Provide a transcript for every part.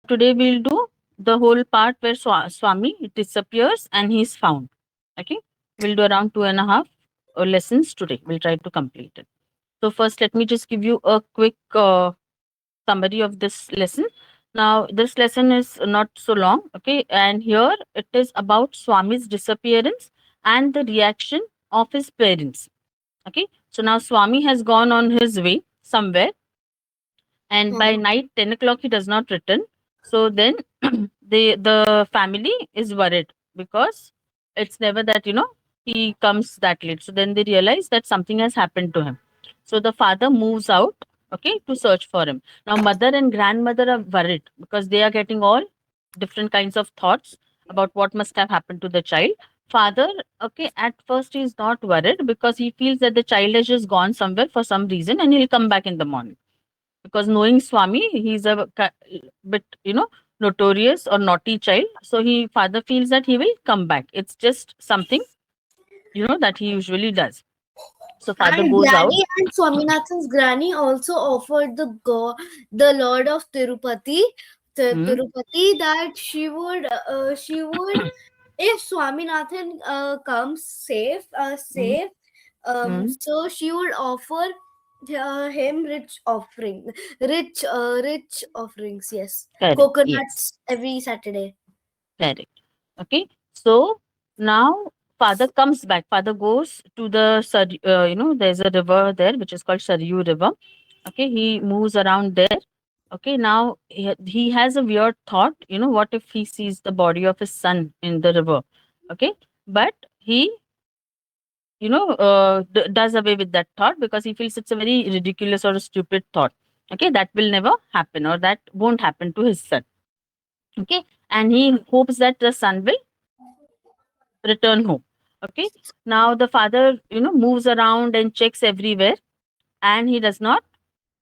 today we'll do the whole part where Swami disappears and he's found. Okay, we'll do around 2.5 lessons today. We'll try to complete it. So first, let me just give you a quick summary of this lesson. Now, this lesson is not so long, okay, and here it is about Swami's disappearance and the reaction of his parents. Okay, so now Swami has gone on his way somewhere, and by Hmm. night 10 o'clock he does not return. So then the family is worried because it's never that he comes that late. So then they realize that something has happened to him. So the father moves out, okay, to search for him. Now mother and grandmother are worried because they are getting all different kinds of thoughts about what must have happened to the child. Father, okay, at first he is not worried because he feels that the child has just gone somewhere for some reason and he'll come back in the morning. Because knowing Swami, he's a bit, notorious or naughty child. So he father feels that he will come back. It's just something, that he usually does. So father And goes out. Granny and Swaminathan's granny also offered the Lord of Tirupati, Hmm. Tirupati, that she would, if Swaminathan comes Hmm. safe, Hmm. so she would offer him rich offerings. Yes, Correct. Yes. coconuts every Saturday. Correct. Okay. So now father comes back. Father goes to the there's a river there which is called Saryu River. Okay. He moves around there. Okay. Now he has a weird thought. What if he sees the body of his son in the river? Okay. But he does away with that thought because he feels it's a very ridiculous or a stupid thought. Okay, that will never happen or that won't happen to his son. Okay, and he hopes that the son will return home. Okay, now the father moves around and checks everywhere, and he does not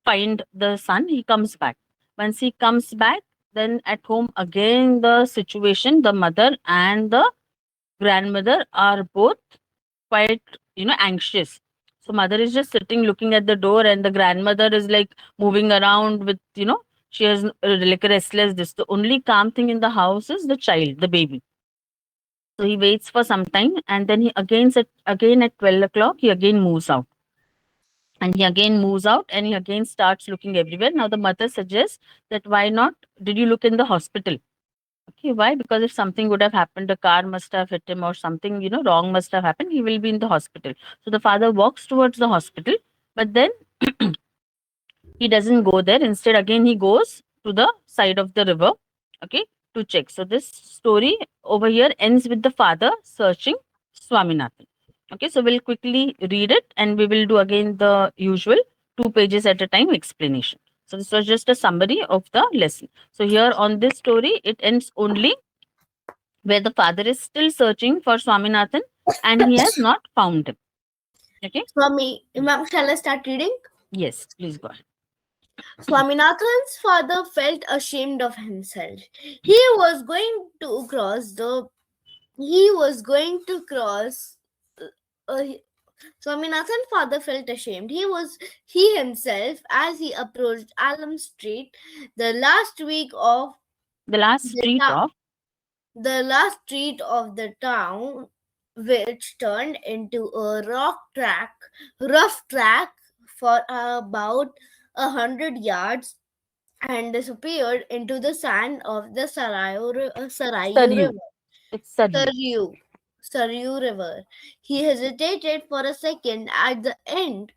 find the son. He comes back. Once he comes back, then at home again the situation, the mother and the grandmother are both quite anxious. So mother is just sitting looking at the door, and the grandmother is like moving around with she has like restless. This the only calm thing in the house is the child, the baby. So he waits for some time, and then he again at 12 o'clock he again moves out, and he again moves out, and he again starts looking everywhere. Now the mother suggests that why not? Did you look in the hospital? Okay, why? Because if something would have happened, a car must have hit him or something, wrong must have happened, he will be in the hospital. So the father walks towards the hospital, but then he doesn't go there. Instead, again, he goes to the side of the river, okay, to check. So this story over here ends with the father searching Swaminathan. Okay, so we'll quickly read it and we will do again the usual 2 pages at a time explanation. So this was just a summary of the lesson. So here on this story, it ends only where the father is still searching for Swaminathan and he has not found him. Okay? Swami, Ma'am, shall I start reading? Yes, please go ahead. Swaminathan's father felt ashamed of himself. Was going to cross the. He was going to cross. Uh, Swaminathan's father felt ashamed. He himself as he approached Alam Street, the last week of The last the street town, of the last street of the town, which turned into a rough track for about 100 yards and disappeared into the sand of the Sarayu Saryu. River. It's Saryu. Saryu, Saryu River. He hesitated for a second at the end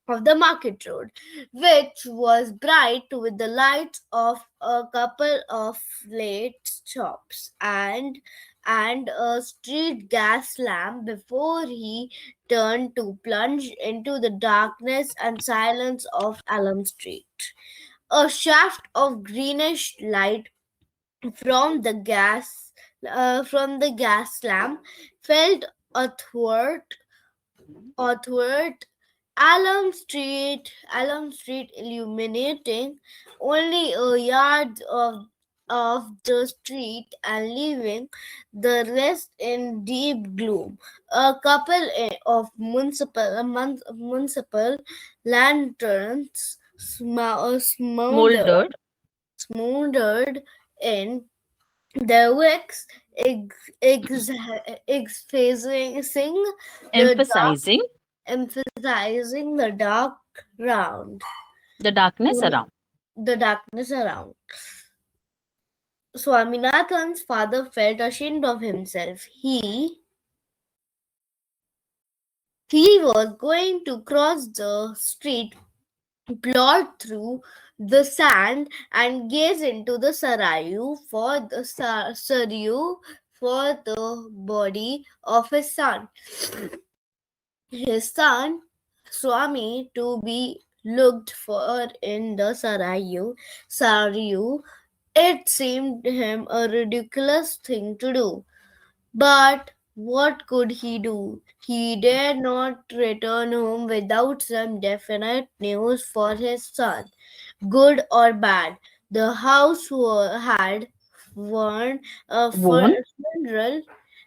of the market road, which was bright with the lights of a couple of late shops and a street gas lamp before he turned to plunge into the darkness and silence of Alum Street. A shaft of greenish light from the gas lamp fell athwart Alum Street, illuminating only a yard of the street and leaving the rest in deep gloom. A couple of municipal lanterns smoldered Smoldered. smothered in the wicks, ex- emphasizing the dark, Emphasizing emphasizing the dark round, the darkness around. the darkness around. Swaminathan's father felt ashamed of himself. He was going to cross the street, plod through the sand, and gaze into the Sarayu for the body of his son. His son, Swami, to be looked for in the Sarayu. It seemed him a ridiculous thing to do. But what could he do? He dared not return home without some definite news for his son, good or bad. The house had worn a Worn. funeral,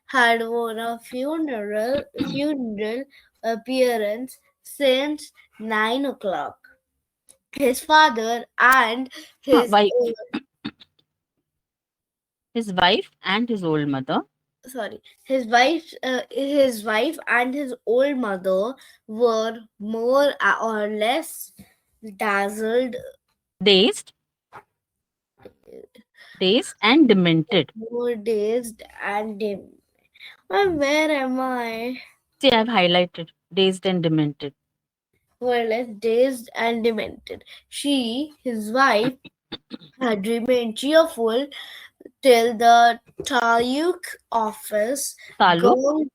had worn a funeral appearance since 9 o'clock. His father and his Wife, his wife and his old mother, sorry his wife and his old mother were more or less dazzled, dazed, dazed and demented. more dazed and dim. Where am I? See, I've highlighted dazed and demented. More or less dazed and demented. His wife, had remained cheerful till the taluk office Taluk, gong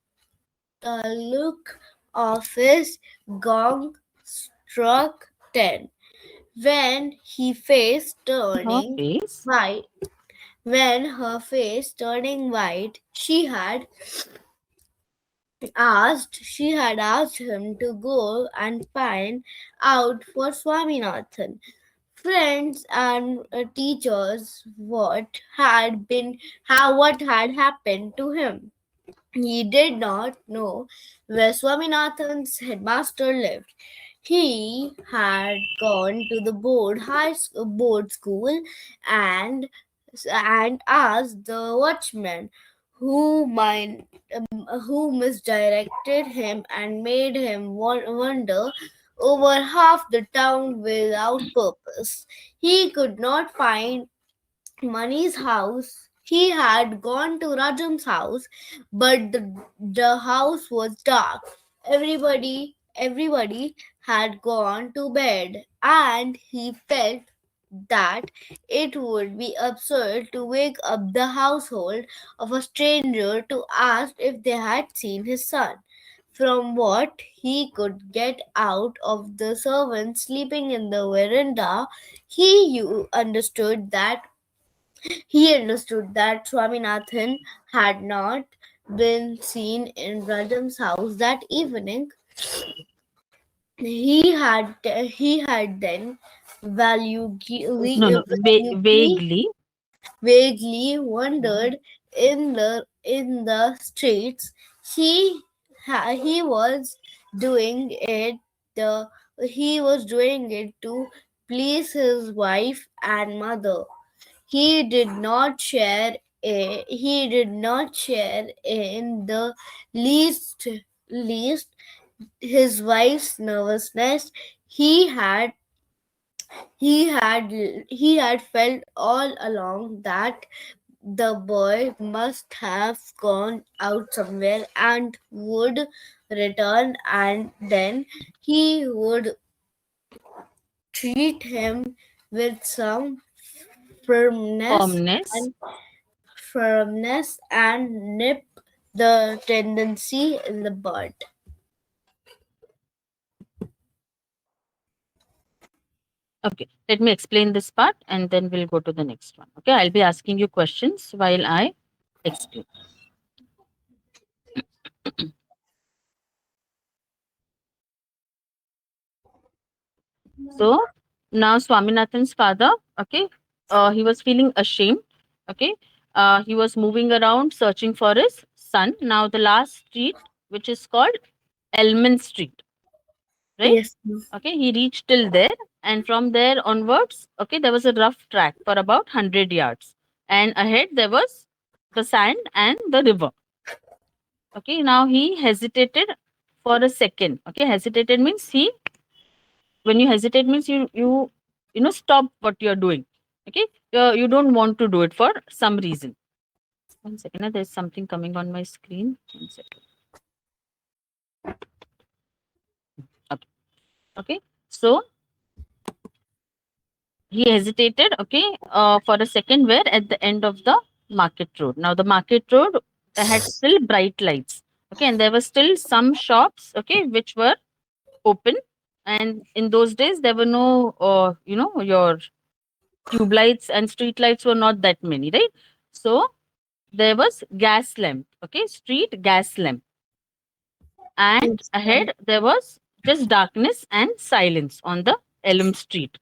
taluk office gong struck 10. When he faced her turning face, white, when her face turning white, she had asked him to go and find out for Swaminathan. Friends and teachers what had happened to him. He did not know where Swaminathan's headmaster lived. He had gone to the board school and asked the watchman who mind who misdirected him and made him wander over half the town without purpose. He could not find Mani's house. He had gone to Rajan's house, but the house was dark. Everybody had gone to bed, and he felt that it would be absurd to wake up the household of a stranger to ask if they had seen his son. From what he could get out of the servants sleeping in the veranda, understood that Swaminathan had not been seen in Rajam's house that evening. He had then no, no, vaguely, vaguely wondered in the streets. He was doing it the he was doing it to please his wife and mother. He did not share in the least his wife's nervousness. He had he had he had felt all along that the boy must have gone out somewhere and would return, and then he would treat him with some firmness firmness. and nip the tendency in the bud. Okay, let me explain this part and then we'll go to the next one. Okay, I'll be asking you questions while I explain. So now Swaminathan's father, okay, he was feeling ashamed. Okay, he was moving around searching for his son. Now the last street, which is called Elman Street, right? Yes, ma'am. Okay, he reached till there. And from there onwards, okay, there was a rough track for about 100 yards. And ahead there was the sand and the river. Okay, now he hesitated for a second. Okay, hesitated means when you hesitate means you stop what you're doing. Okay, you don't want to do it for some reason. One second, there's something coming on my screen. One second. Okay, okay. So he hesitated, okay, for a second, where at the end of the market road. Now the market road had still bright lights, okay, and there were still some shops, okay, which were open. And in those days there were no your tube lights and street lights were not that many, right? So there was gas lamp, okay, street gas lamp. And Yes, ma'am. ahead there was just darkness and silence on the Elm Street.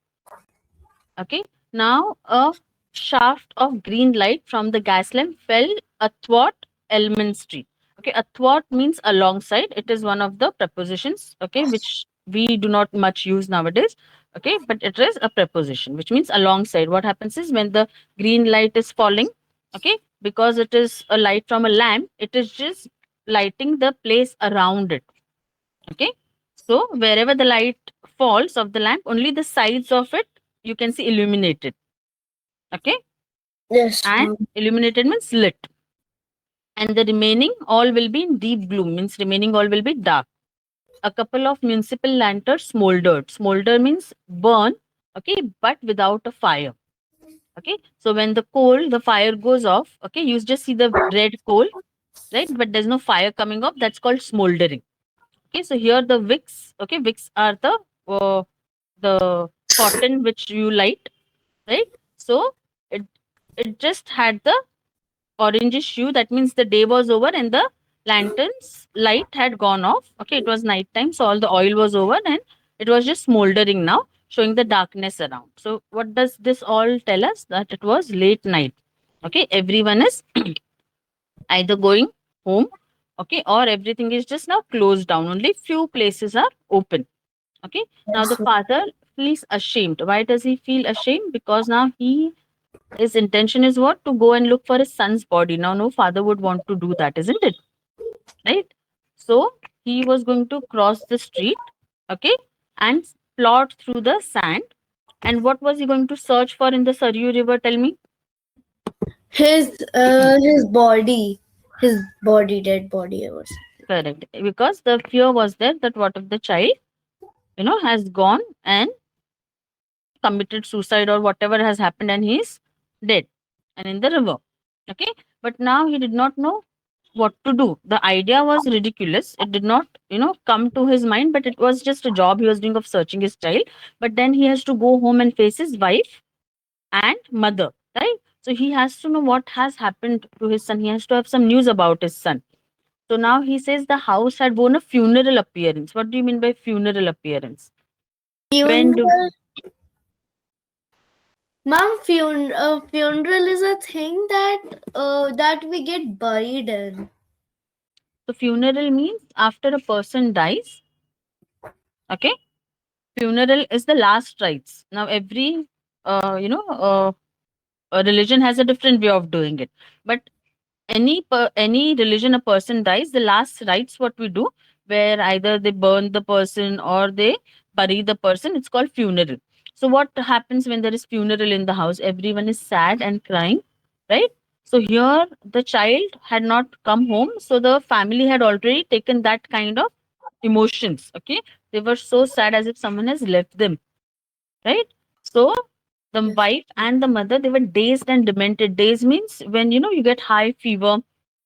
Okay. Now a shaft of green light from the gas lamp fell athwart Elm Street. Okay, athwart means alongside. It is one of the prepositions, okay, which we do not much use nowadays. Okay, but it is a preposition, which means alongside. What happens is when the green light is falling, okay, because it is a light from a lamp, it is just lighting the place around it. Okay, so wherever the light falls of the lamp, only the sides of it you can see illuminated. Okay, Yes, and ma'am. illuminated means lit, and the remaining all will be in deep gloom, means remaining all will be dark. A couple of municipal lanterns smoldered. Smolder means burn, okay, but without a fire. Okay, so when the fire goes off, okay, you just see the red coal, right, but there's no fire coming up, that's called smoldering. Okay, so here the wicks, okay, wicks are the cotton which you light, right? So it it just had the orangish hue. That means the day was over and the lantern's light had gone off. Okay, it was night time, so all the oil was over and it was just smoldering now, showing the darkness around. So what does this all tell us? That it was late night. Okay, everyone is either going home, okay, or everything is just now closed down. Only few places are open. Okay, now the Yes, ma'am. father feels ashamed. Why does he feel ashamed? Because now his intention is what? To go and look for his son's body. Now, no father would want to do that, isn't it? Right? So, he was going to cross the street, okay, and plod through the sand. And what was he going to search for in the Saryu River? Tell me. His body, dead body, I was. Correct. Because the fear was there that what if the child, has gone and committed suicide or whatever has happened and he's dead and in the river. Okay. But now he did not know what to do. The idea was ridiculous. It did not, come to his mind, but it was just a job he was doing of searching his child. But then he has to go home and face his wife and mother, right? So he has to know what has happened to his son. He has to have some news about his son. So now he says the house had worn a funeral appearance. What do you mean by funeral appearance? When do Funeral, ma'am. Funeral is a thing that we get buried in. so funeral means after a person dies, okay? Funeral is the last rites. Now every a religion has a different way of doing it. But any religion a person dies, the last rites what we do, where either they burn the person or they bury the person, it's called funeral. So what happens when there is funeral in the house? Everyone is sad and crying, right? So here the child had not come home, so the family had already taken that kind of emotions. Okay, they were so sad as if someone has left them, right? So the Yes. wife and the mother, they were dazed and demented. Dazed means when you get high fever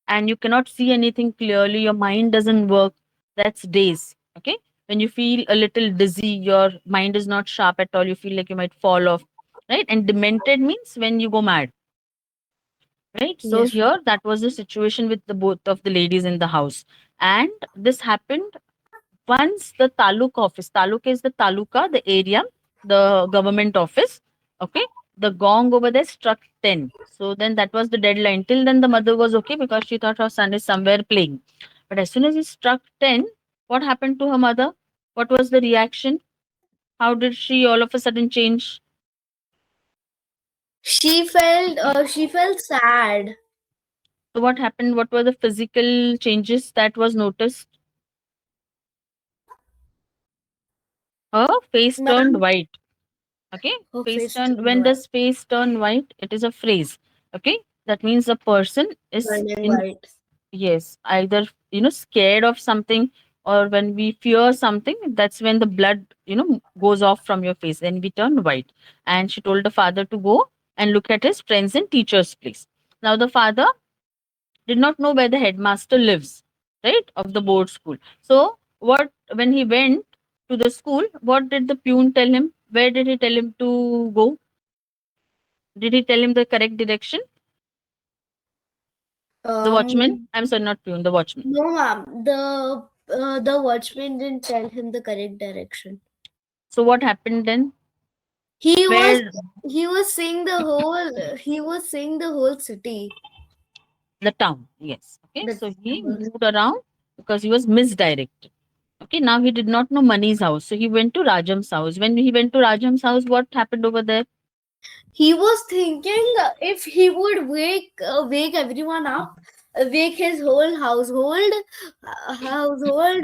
and you cannot see anything clearly, your mind doesn't work. That's daze. Okay, when you feel a little dizzy, your mind is not sharp at all, you feel like you might fall off, right? And demented means when you go mad, right? So Yes. here that was the situation with the both of the ladies in the house. And this happened once the taluk office, taluk is the taluka, the area, the government office, okay, the gong over there struck 10. So then that was the deadline. Till then the mother was okay because she thought her son is somewhere playing. But as soon as it struck 10, what happened to her mother? What was the reaction? How did she all of a sudden change? She felt sad. So what happened? What were the physical changes that was noticed? Her face turned Ma'am, white. Okay, her face face turn. turned When white. does face turn white? It is a phrase. Okay, that means the person is Turning in, white. yes, either scared of something, or when we fear something, that's when the blood goes off from your face, then we turn white. And she told the father to go and look at his friends and teachers place. Now the father did not know where the headmaster lives, right, of the board school. So what, when he went to the school, what did the peon tell him? Where did he tell him to go? Did he tell him the correct direction? The watchman, Um, I'm sorry, not peon, the watchman. no, ma'am. The watchman didn't tell him the correct direction. So what happened then? He was Where? he was seeing the whole he was seeing the whole city. The town, yes. Okay, The so he whole moved around because he was misdirected. Okay, now he did not know Mani's house, so he went to Rajam's house. When he went to Rajam's house, what happened over there? He was thinking if he would wake everyone up, wake his whole household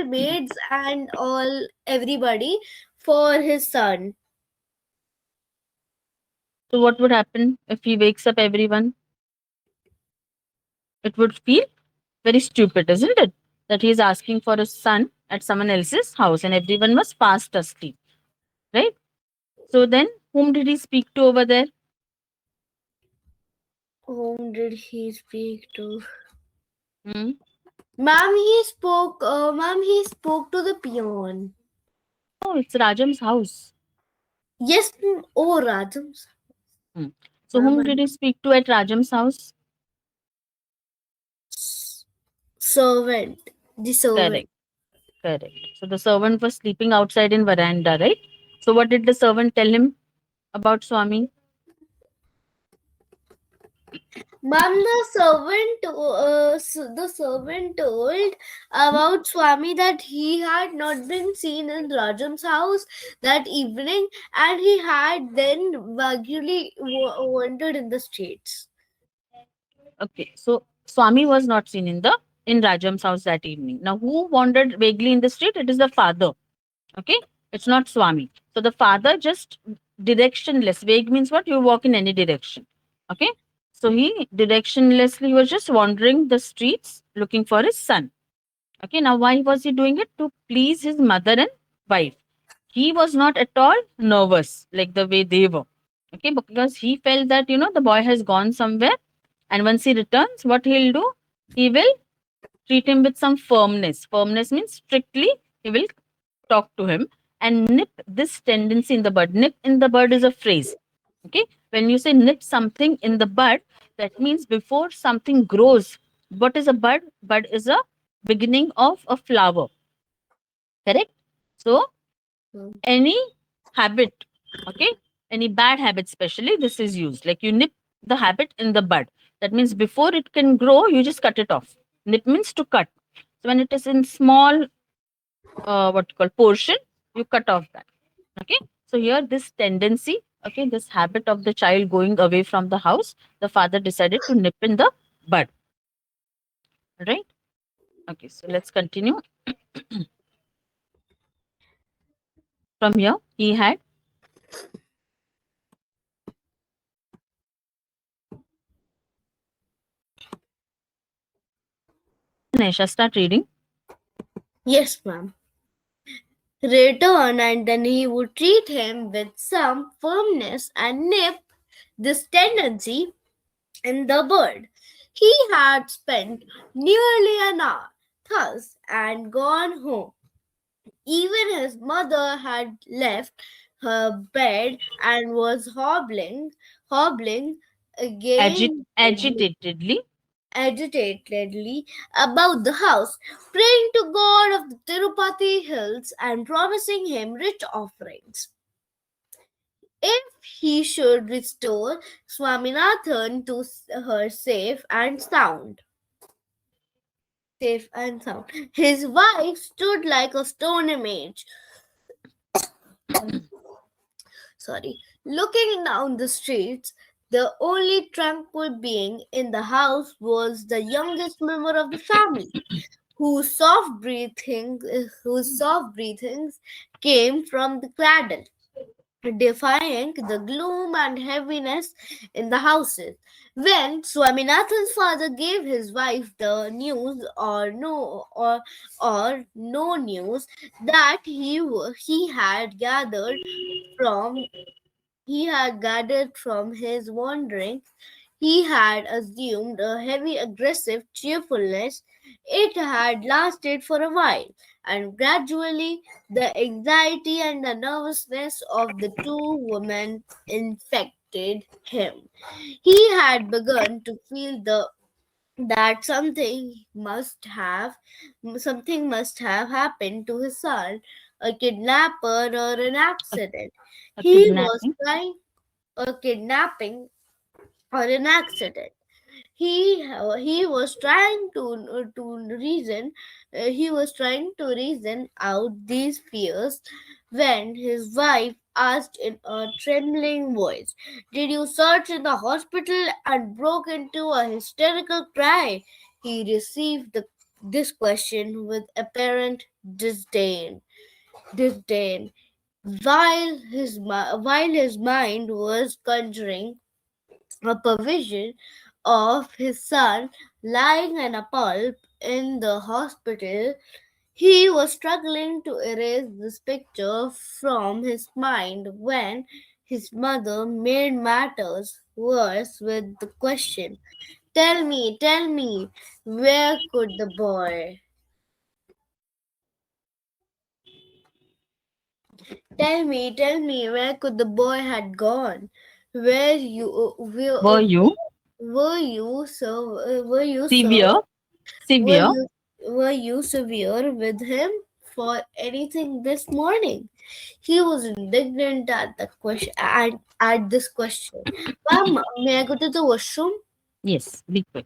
maids and all everybody for his son. So what would happen if he wakes up everyone? It would feel very stupid, isn't it? That he is asking for a son at someone else's house and everyone was fast asleep, right? So then, whom did he speak to over there? Whom did he speak to? Hmm? Ma'am, he spoke to the peon. Oh, it's Rajam's house. Yes, oh Rajams. Hmm. So Ma'am, whom did he speak to at Rajam's house? servant. The Correct, servant. correct. So the servant was sleeping outside in veranda, right? So what did the servant tell him about Swami? Ma'am, the servant told Hmm? about Swami that he had not been seen in Rajam's house that evening, and he had then vaguely wandered in the streets. Okay, so Swami was not seen in Rajam's house that evening. Now, who wandered vaguely in the street? It is the father. Okay, it's not Swami. So the father just directionless. Vague means what? You walk in any direction. Okay, so he directionlessly he was just wandering the streets looking for his son. Okay, now why was he doing it? To please his mother and wife. He was not at all nervous like the way they were. Okay, because he felt that the boy has gone somewhere, and once he returns, what he'll do? He will treat him with some firmness. Firmness means strictly he will talk to him and nip this tendency in the bud. Nip in the bud is a phrase. Okay, when you say nip something in the bud, that means before something grows. What is a bud? Bud is a beginning of a flower. Correct. So Hmm. any habit, okay, any bad habit especially, this is used like you nip the habit in the bud. That means before it can grow you just cut it off. Nip means to cut. So when it is in small what you call portion, you cut off that. Okay, so here this tendency, okay, this habit of the child going away from the house, the father decided to nip in the bud, right? Okay, so let's continue. From here he had, Nesha, start reading. Yes, ma'am. Return, and then he would treat him with some firmness and nip this tendency in the bud. He had spent nearly an hour thus and gone home. Even his mother had left her bed and was hobbling Agitatedly. agitatedly about the house, praying to God of the Tirupati hills and promising him rich offerings if he should restore Swaminathan to her safe and sound. His wife stood like a stone image, sorry, looking down the streets, the only tranquil being in the house was the youngest member of the family, whose soft breathings came from the cradle, defying the gloom and heaviness in the houses. When Swaminathan's father gave his wife the news or no news that from he had gathered from his wanderings, he had assumed a heavy, aggressive cheerfulness. It had lasted for a while, and gradually the anxiety and the nervousness of the two women infected him. He had begun to feel that something must have happened to his son, a kidnapper or an A, accident. a He was kidnapping. trying a kidnapping or an accident. He was trying to reason out these fears when his wife asked in a trembling voice, "Did you search in the hospital?" and broke into a hysterical cry. He received this question with apparent disdain, while his mind was conjuring up a vision of his son lying in a pulp in the hospital. He was struggling to erase this picture from his mind when his mother made matters worse with the question, tell me, where could the boy? Tell me, where could the boy had gone? Where you, Were you were you severe? so Were Severe? you were you severe with him for anything this morning? He was indignant at the question at this question. Ma'am, may I go to the washroom? Yes, be quick.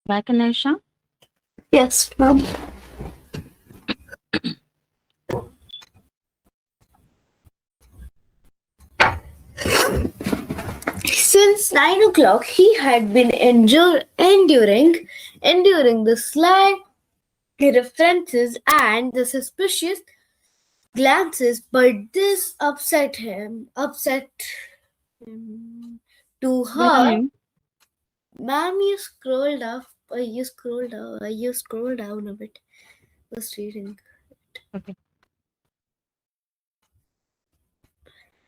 Back in Aisha. Yes, ma'am. Since 9 o'clock, he had been enduring the sly references and the suspicious glances, but this upset him to What her. time? Ma'am, you scrolled up. You scrolled down a bit. Was reading. Okay.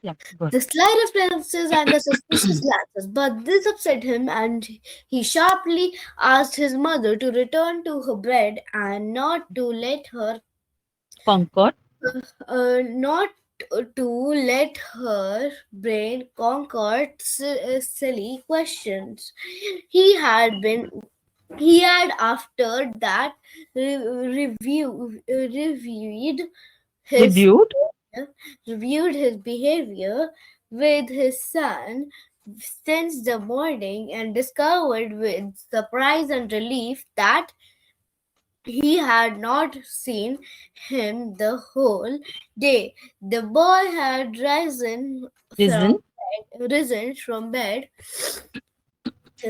Yeah. Good. The sly references and the suspicious glances, but this upset him, and he sharply asked his mother to return to her bed and Concord. not to let her brain conquer silly questions. He had been he had after that reviewed his Reviewed. reviewed his behavior with his son since the morning and discovered with surprise and relief that he had not seen him the whole day. The boy had Reason. risen from bed,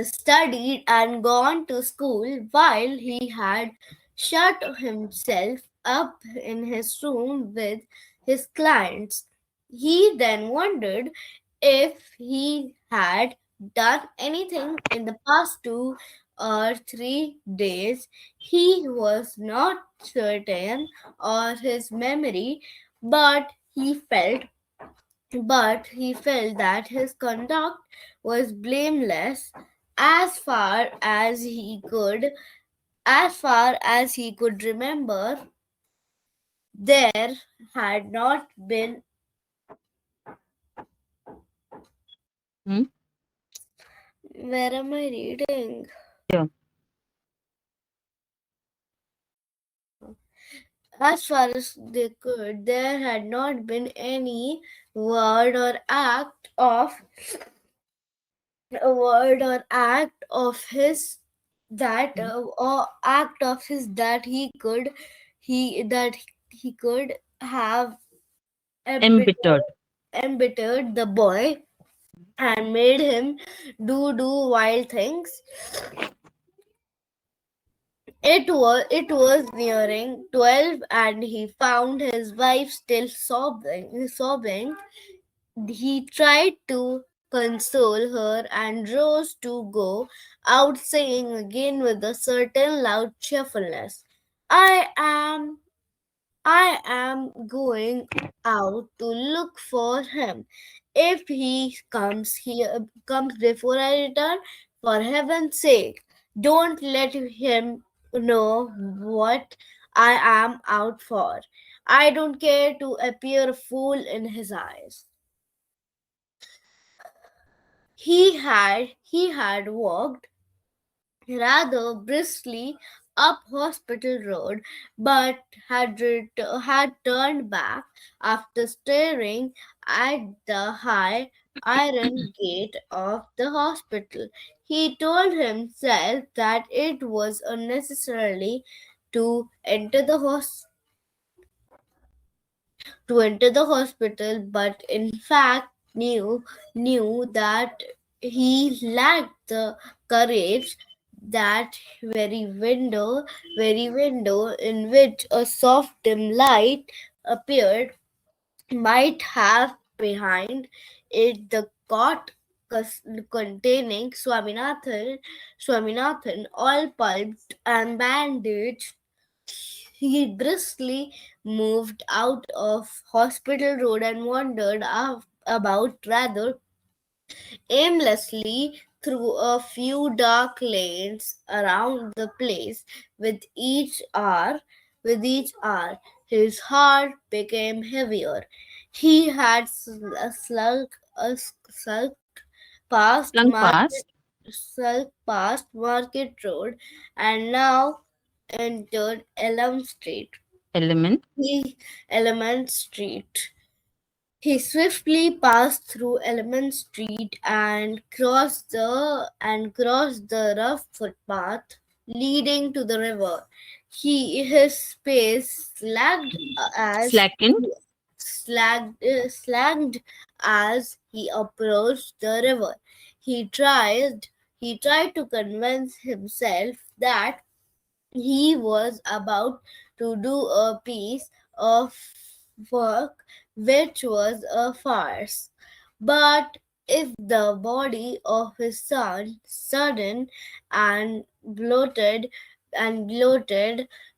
studied and gone to school while he had shut himself up in his room with his clients. He then wondered if he had done anything in the past 2 or 3 days. He was not certain of his memory, but he felt that his conduct was blameless as far as he could remember. There had not been. Hmm? Where am I reading? Yeah. As far as they could, there had not been any word or act of his that Hmm. or act of his that he could have embittered, Embittered. embittered the boy and made him do wild things. It was nearing 12, and he found his wife still sobbing. He tried to console her and rose to go out, saying again with a certain loud cheerfulness, I am I am going out to look for him. If he comes before I return, for heaven's sake, don't let him know what I am out for. I don't care to appear a fool in his eyes. He had walked rather briskly up Hospital Road, but had turned back after staring at the high iron gate of the hospital. He told himself that it was unnecessarily to enter the hospital, but in fact knew that he lacked the courage. That very window in which a soft dim light appeared might have behind it the cot containing Swaminathan, all pulped and bandaged. He briskly moved out of Hospital Road and wandered about rather aimlessly through a few dark lanes around the place. With each hour, his heart became heavier. He had sulked past Slunk market, past. sulked past Market Road, and now entered Element. Element Street. He swiftly passed through Element Street and crossed the rough footpath leading to the river. His pace lagged as Slackened. slagged as he approached the river. He tried he tried to convince himself that he was about to do a piece of work which was a farce. But if the body of his son, sudden and bloated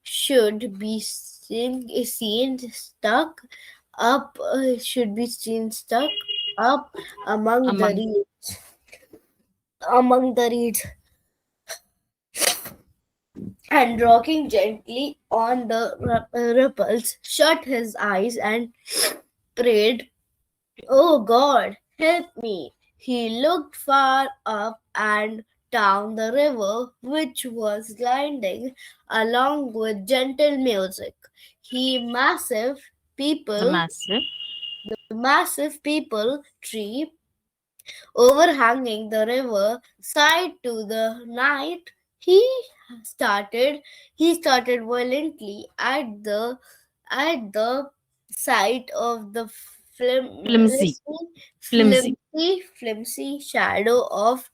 should be seen stuck stuck up among the Among. reeds, among the reeds and rocking gently on the ripples, shut his eyes and prayed, "Oh God, help me." He looked far up and down the river, which was gliding along with gentle music. He The massive. massive people tree overhanging the river side to the night. Started he started violently at the sight of the Flimsy. Flimsy. flimsy shadow of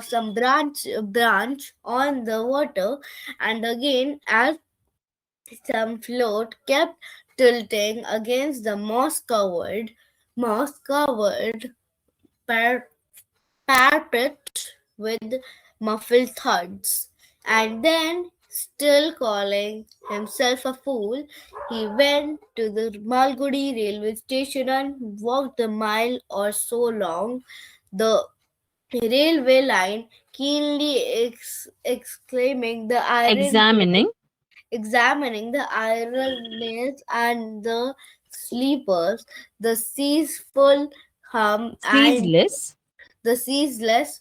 some branch on the water, and again as some float kept tilting against the moss covered par- parapet with muffled thuds. And then, still calling himself a fool, he went to the Malgudi railway station and walked a mile or so along the railway line, keenly exclaiming the iron Examining. examining the iron nails and the sleepers, the ceaseful hum and Ceaseless. the ceaseless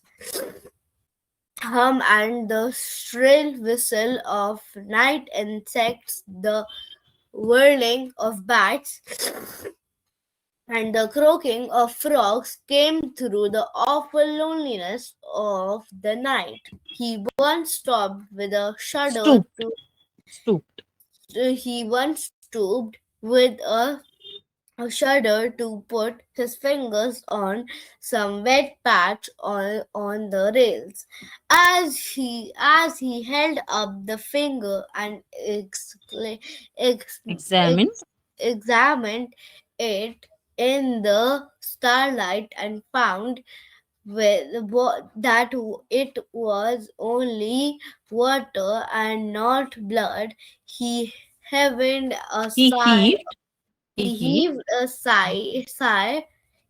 hum and the shrill whistle of night insects, the whirling of bats, and the croaking of frogs came through the awful loneliness of the night. He once stopped with a shudder Stooped. Stooped. he once stooped with a shudder to put his fingers on some wet patch on the rails. As he held up the finger and Examined. examined it in the starlight and found that it was only water and not blood, he heaved a He sigh heaved. He he heaved. heaved a sigh.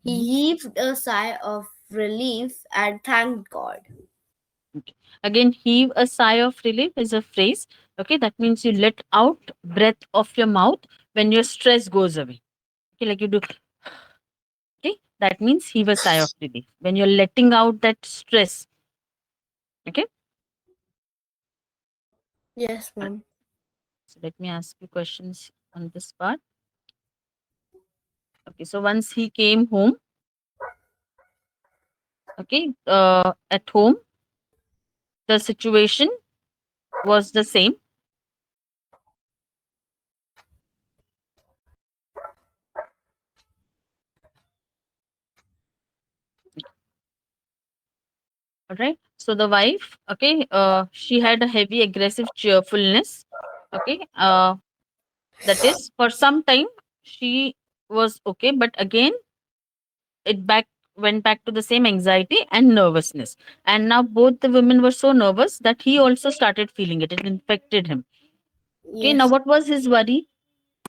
He heaved a sigh of relief and thanked God. Okay. Again, heave a sigh of relief is a phrase. Okay, that means you let out breath of your mouth when your stress goes away. Okay, like you do. Okay, that means heave a sigh of relief when you're letting out that stress. Okay, Yes, alright. ma'am. So let me ask you questions on this part. Okay, so once he came home, okay, at home, the situation was the same. All right. So the wife, okay, she had a heavy, aggressive cheerfulness. Okay, that is for some time she was okay, but again it back went back to the same anxiety and nervousness. And now both the women were so nervous that he also started feeling it. It infected him. Okay, now Yes. what was his worry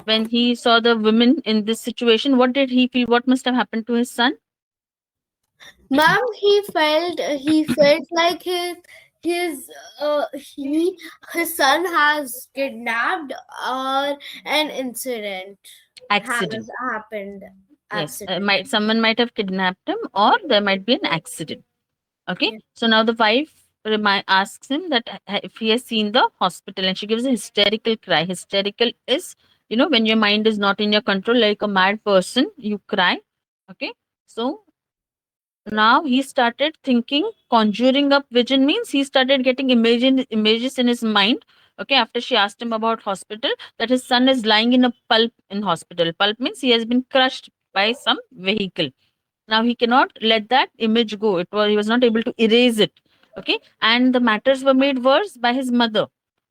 when he saw the women in this situation? What did he feel? What must have happened to his son? Ma'am, he felt like his son has kidnapped or an incident Accident. has happened. Yes, Accident. might someone might have kidnapped him, or there might be an accident. Okay, Yes. so now the wife asks him that if he has seen the hospital, and she gives a hysterical cry. Hysterical is, when your mind is not in your control, like a mad person, you cry. Okay, so Now he started thinking, conjuring up vision means he started getting images in his mind. Okay, after she asked him about hospital, that his son is lying in a pulp in hospital. Pulp means he has been crushed by some vehicle. Now he cannot let that image go. He was not able to erase it. Okay, and the matters were made worse by his mother.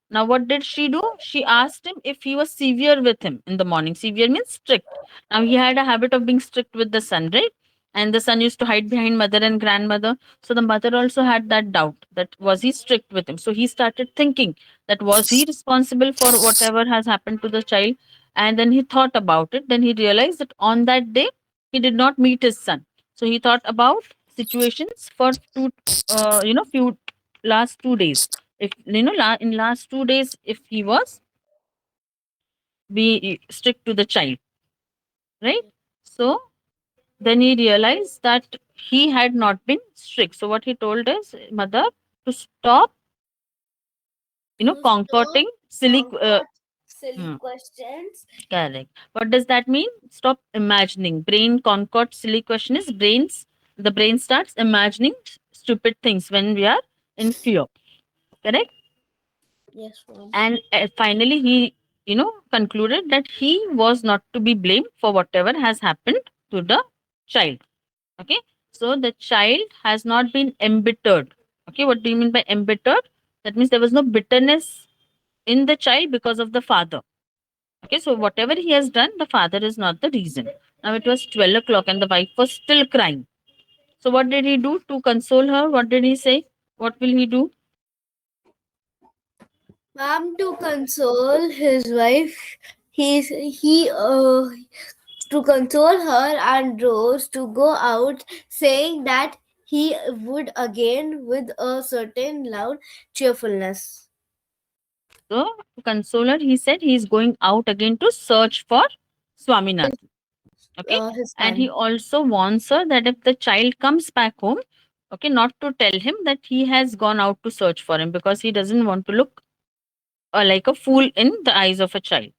Now, what did she do? She asked him if he was severe with him in the morning. Severe means strict. Now, he had a habit of being strict with the son, right? And the son used to hide behind mother and grandmother. So the mother also had that doubt that was he strict with him. So he started thinking that was he responsible for whatever has happened to the child? And then he thought about it. Then he realized that on that day he did not meet his son. So he thought about situations for few last 2 days. If in last 2 days, if he was be strict to the child, right? So then he realized that he had not been strict. So what he told his mother to stop, To stop concocting silly. conquer silly Hmm, questions. correct. What does that mean? Stop imagining. Brain concord silly question is brains. The brain starts imagining stupid things when we are in fear. Correct. Yes, ma'am. And finally he concluded that he was not to be blamed for whatever has happened to the child. Okay, so the child has not been embittered. Okay, what do you mean by embittered? That means there was no bitterness in the child because of the father. Okay, so whatever he has done, the father is not the reason. Now it was 12 o'clock and the wife was still crying. So what did he do to console her? What did he say? What will he do? Ma'am, to console his wife, he to console her and rose to go out, saying that he would again with a certain loud cheerfulness. So to console her, he said he is going out again to search for Swaminathan. Okay, His and he son. also warns her that if the child comes back home, okay, not to tell him that he has gone out to search for him, because he doesn't want to look like a fool in the eyes of a child.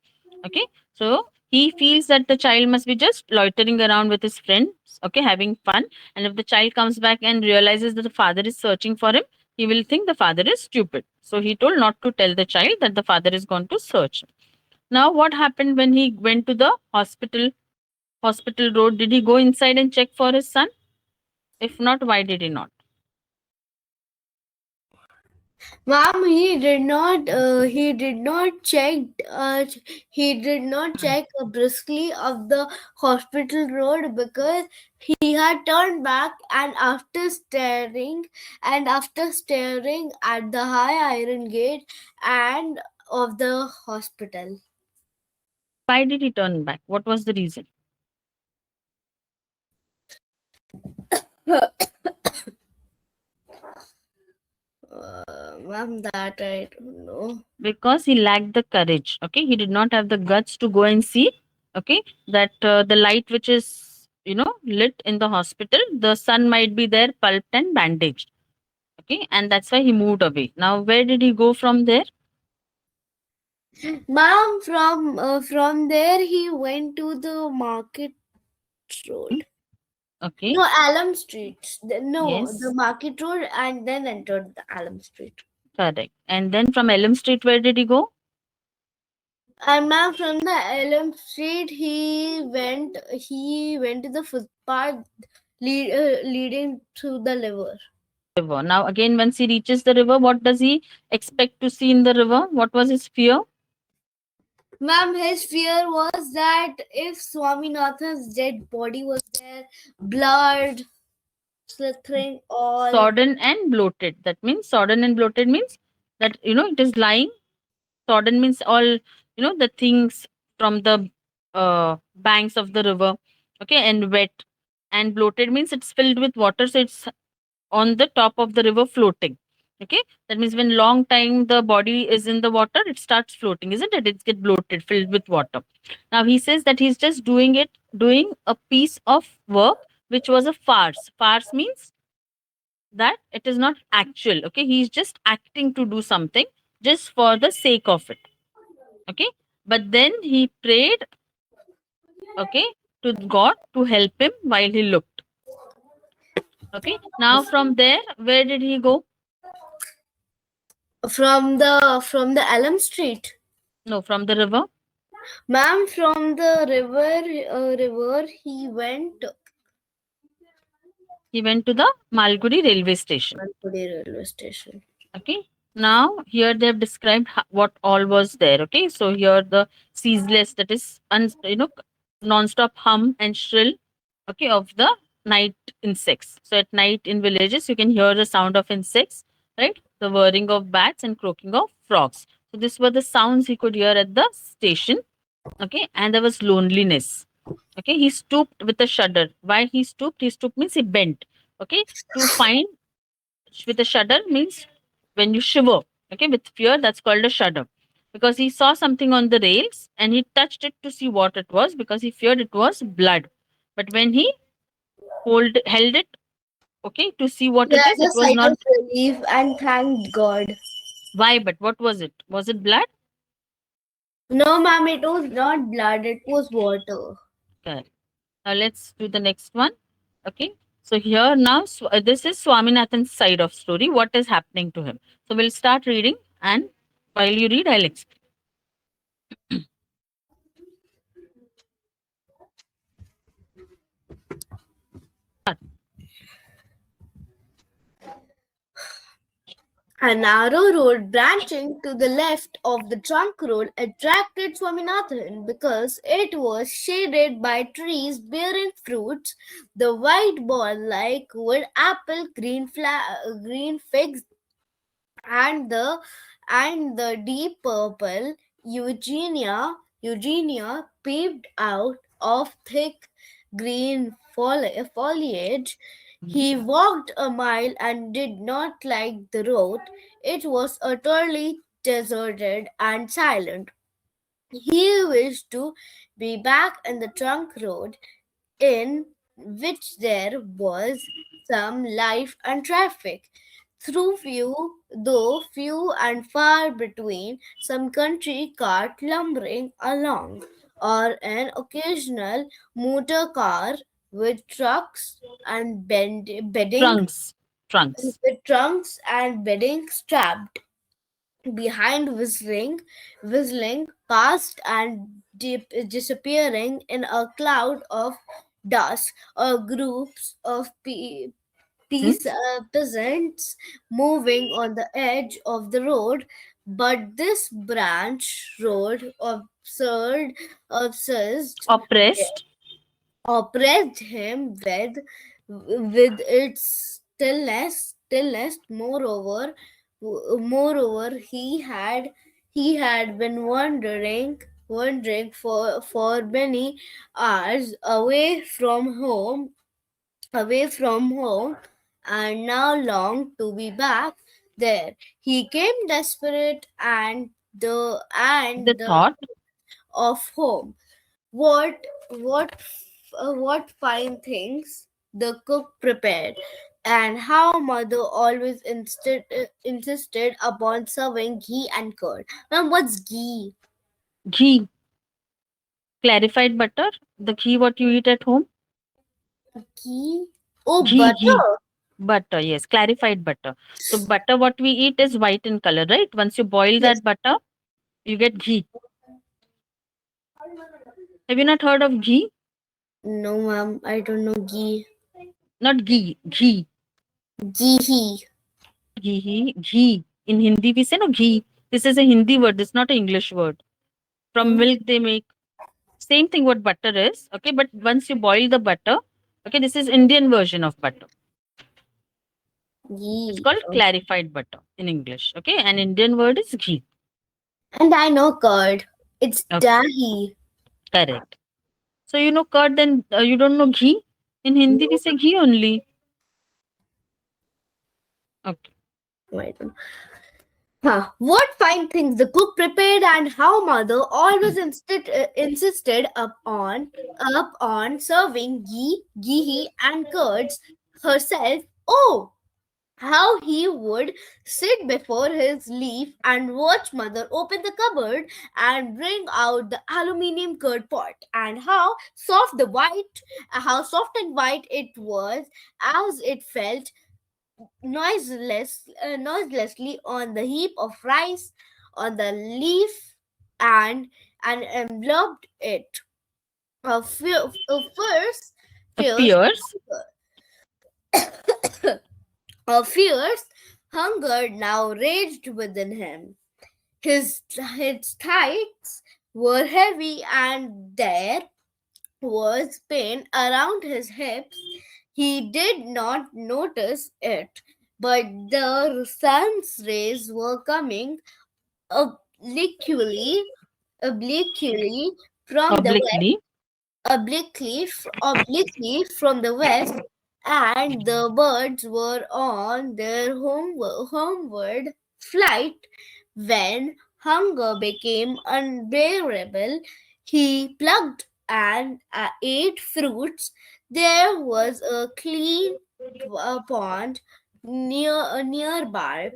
Okay, so he feels that the child must be just loitering around with his friends, okay, having fun. And if the child comes back and realizes that the father is searching for him, he will think the father is stupid. So he told not to tell the child that the father is going to search. Now what happened when he went to the hospital road? Did he go inside and check for his son? If not, why did he not? Ma'am, he did not. He did not check. He did not check briskly of the hospital road because he had turned back and after staring at the high iron gate and of the hospital. Why did he turn back? What was the reason? Ma'am, that I don't know. Because he lacked the courage. Okay, he did not have the guts to go and see. Okay, that the light which is lit in the hospital, the son might be there, pulped and bandaged. Okay, and that's why he moved away. Now, where did he go from there? Ma'am, from there he went to the market Hmm, road. okay, No, Alum Street. No, the yes, Market Road and then entered the Alum Street. correct. And then from Elm Street, where did he go? And ma'am, from the Alum Street, he went to the footpath leading to the river. River. Now, again, once he reaches the river, what does he expect to see in the river? What was his fear? Ma'am, his fear was that if Swaminathan's dead body was there, blood slithering all. Sodden and bloated. That means sodden and bloated means that it is lying. Sodden means all the things from the banks of the river. Okay, and wet. And bloated means it's filled with water, so it's on the top of the river floating. Okay, that means when long time the body is in the water, it starts floating, isn't it? It's get bloated, filled with water. Now he says that he's just doing a piece of work which was a farce. Farce means that it is not actual. Okay, he's just acting to do something just for the sake of it. Okay, but then he prayed, okay, to God to help him while he looked. Okay. Now from there, where did he go? From the Elm Street. No, from the river. Ma'am, from the river he went to He went to the Malgudi railway station. Manpudi railway station. Okay. Now here they have described what all was there. Okay. So here the ceaseless, that is, non-stop hum and shrill. Okay, of the night insects. So at night in villages, you can hear the sound of insects, right? The whirring of bats and croaking of frogs. So these were the sounds he could hear at the station. Okay, and there was loneliness. Okay, he stooped with a shudder. Why he stooped? He stooped means he bent. Okay, to find with a shudder means when you shiver. Okay, with fear, that's called a shudder. Because he saw something on the rails and he touched it to see what it was because he feared it was blood. But when he held it, okay, to see what He it had is, it a was sight not. of relief and thanked God. Why? But what was it blood? No, ma'am, it was not blood, it was water. Correct. Now let's do the next one. Okay. So here now, this is Swaminathan's side of story. What is happening to him? So we'll start reading, and while you read, I'll explain. A narrow road branching to the left of the trunk road attracted Swaminathan because it was shaded by trees bearing fruits, the white ball like wood apple, green figs, and the deep purple Eugenia peeped out of thick green foliage. Mhm. He walked a mile and did not like the road. It was utterly deserted and silent. He wished to be back in the trunk road in which there was some life and traffic. Though few and far between, some country cart lumbering along, or an occasional motor car with trucks and bedding Trunks. Trunks. with trunks and bedding strapped behind, whistling past and disappearing in a cloud of dust, or groups of Hmm? peasants moving on the edge of the road. But this branch road obsessed Oppressed. oppressed him with its stillness. Moreover, he had been wandering for many hours away from home, and now longed to be back there. He came desperate The the thought. of home. What what uh, what fine things the cook prepared, and how mother always insisted upon serving ghee and curd. Ma'am, what's ghee? Ghee. Clarified butter. The ghee what you eat at home. Ghee? Oh, Ghee. butter. Butter, yes, clarified butter. So butter what we eat is white in color, right? Once you boil Yes. that butter, you get ghee. Have you not heard of ghee? No, ma'am, I don't know ghee. Not ghee, ghee. Ghee. Ghee. In Hindi we say no ghee. This is a Hindi word, this is not an English word. From Hmm? milk they make same thing what butter is, okay, but once you boil the butter, okay, this is Indian version of butter. It's Ghee. called clarified butter in English, okay, and Indian word is ghee. And I know curd. It's Okay, dahi. correct. So you know curd, then you don't know ghee. In Hindi we say ghee only. Okay. I don't. Huh. What fine things the cook prepared, and how mother always insisted upon serving ghee and curds herself. Oh, How he would sit before his leaf and watch mother open the cupboard and bring out the aluminium curd pot, and how soft and white it was as it felt noiselessly on the heap of rice on the leaf, and enveloped it. A fierce Appears a fierce hunger now raged within him. His thighs were heavy, and there was pain around his hips. He did not notice it, but the sun's rays were coming obliquely, obliquely from the obliquely. obliquely from the west, and the birds were on their homeward flight. When hunger became unbearable, he plucked and ate fruits. There was a clean pond nearby.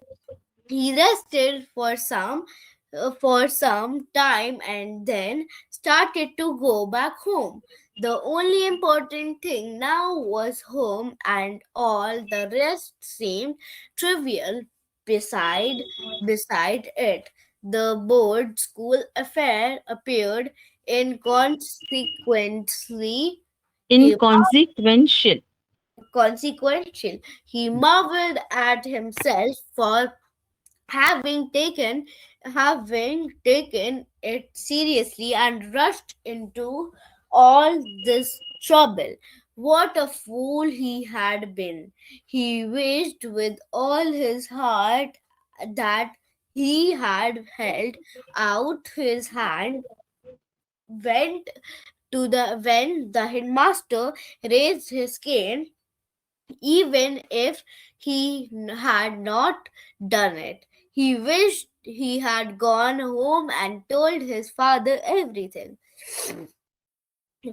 He rested for some time and then started to go back home. The only important thing now was home, and all the rest seemed trivial beside it. The board school affair appeared inconsequently. He Inconsequential. consequential. He marveled at himself for having taken having taken it seriously and rushed into all this trouble. What a fool he had been. He wished with all his heart that he had held out his hand went when the headmaster raised his cane, even if he had not done it. He wished he had gone home and told his father everything.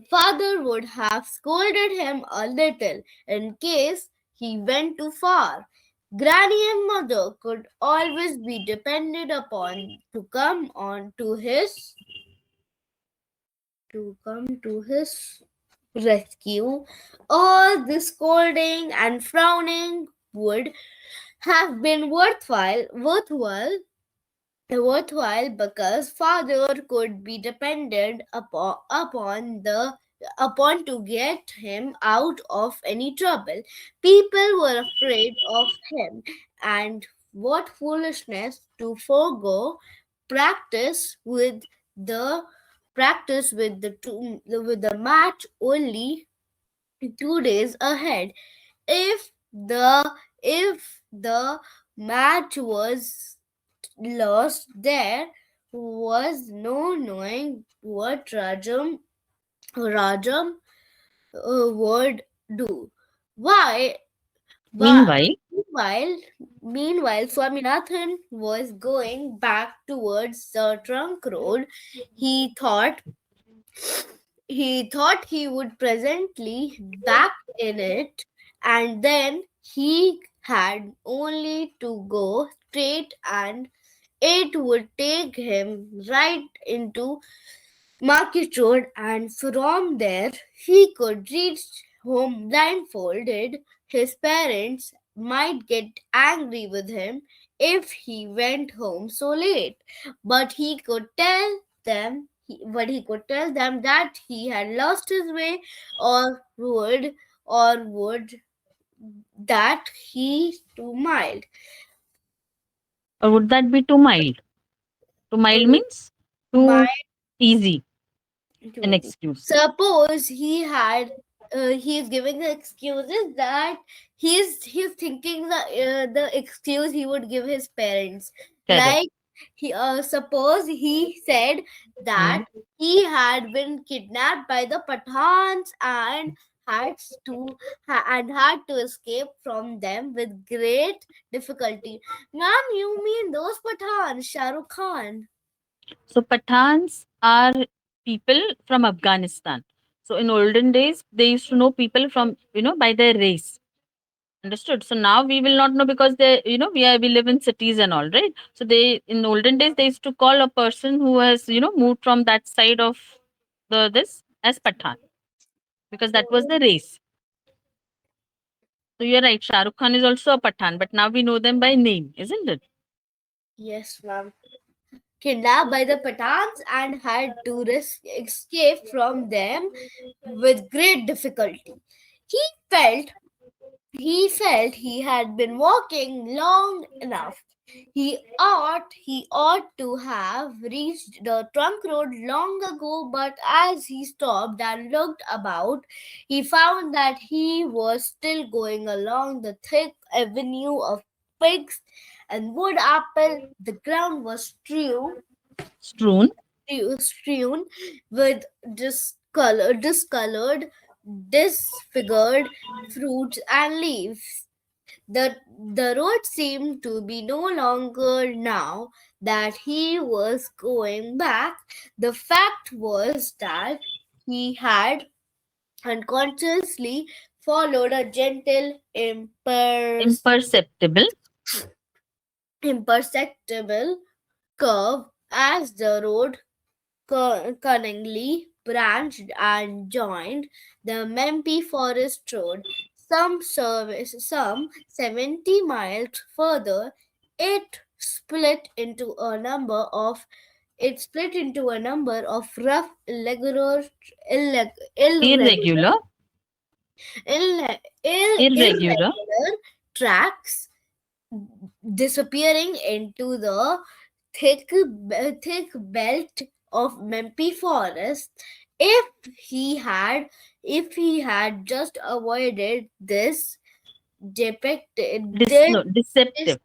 Father would have scolded him a little in case he went too far. Granny and mother could always be depended upon to come to his rescue. All this scolding and frowning would have been worthwhile because father could be depended upon to get him out of any trouble. People were afraid of him, and what foolishness to forego practice with the with the match only 2 days ahead. If the match was lost, there was no knowing what Rajam would do. Why? But Meanwhile, meanwhile, Swaminathan was going back towards the trunk road. He thought he would presently back in it, and then he had only to go straight, and it would take him right into Market Road, and from there he could reach home blindfolded. His parents might get angry with him if he went home so late, but he could tell them that he had lost his way, or would that he too mild. or would that be too mild? Too mild means too easy an Activity. excuse. Suppose he's giving the excuses that he's thinking the excuse he would give his parents. Correct. Like suppose he said Hmm. that he had been kidnapped by the Pathans and had had to escape from them with great difficulty. Ma'am, you mean those Pathans, Shah Rukh Khan? So Pathans are people from Afghanistan. So in olden days, they used to know people from, by their race. Understood. So now we will not know because they, we live in cities and all, right? So they, in olden days, they used to call a person who has, moved from that side of the this as Pathan, because that was the race. So you're right. Shah Rukh Khan is also a Pathan, but now we know them by name, isn't it? Yes, ma'am. Kidnapped by the Pathans and had to escape from them with great difficulty. He felt he felt he had been walking long enough. He ought to have reached the trunk road long ago, but as he stopped and looked about, he found that he was still going along the thick avenue of pigs and wood apple. The ground was Strewn. strewn with disfigured fruits and leaves. The road seemed to be no longer now that he was going back. The fact was that he had unconsciously followed a gentle, Imperceptible. imperceptible curve as the road cunningly branched and joined the Mempi Forest Road. Some 70 miles further, it split into a number of rough, irregular, Irregular. Irregular. irregular tracks disappearing into the thick belt of Mempi forest. If he had if he had just avoided this depict this No, this deceptive.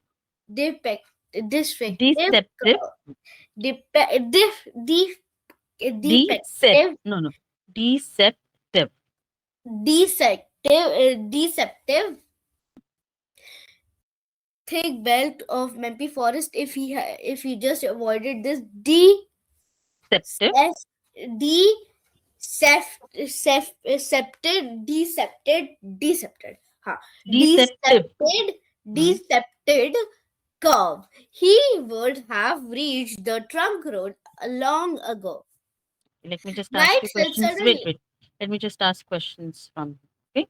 depict defective Deceptive. dep- def, def, Decept. defective No, no. Deceptive. deceptive thick belt of Mempi forest. If he just avoided this Deceptive. decepted huh, Deceptive. Hmm. decepted curve, he would have reached the trunk road long ago. Let me just ask Night you fell questions. Wait, suddenly. wait. Let me just ask questions from you. Okay.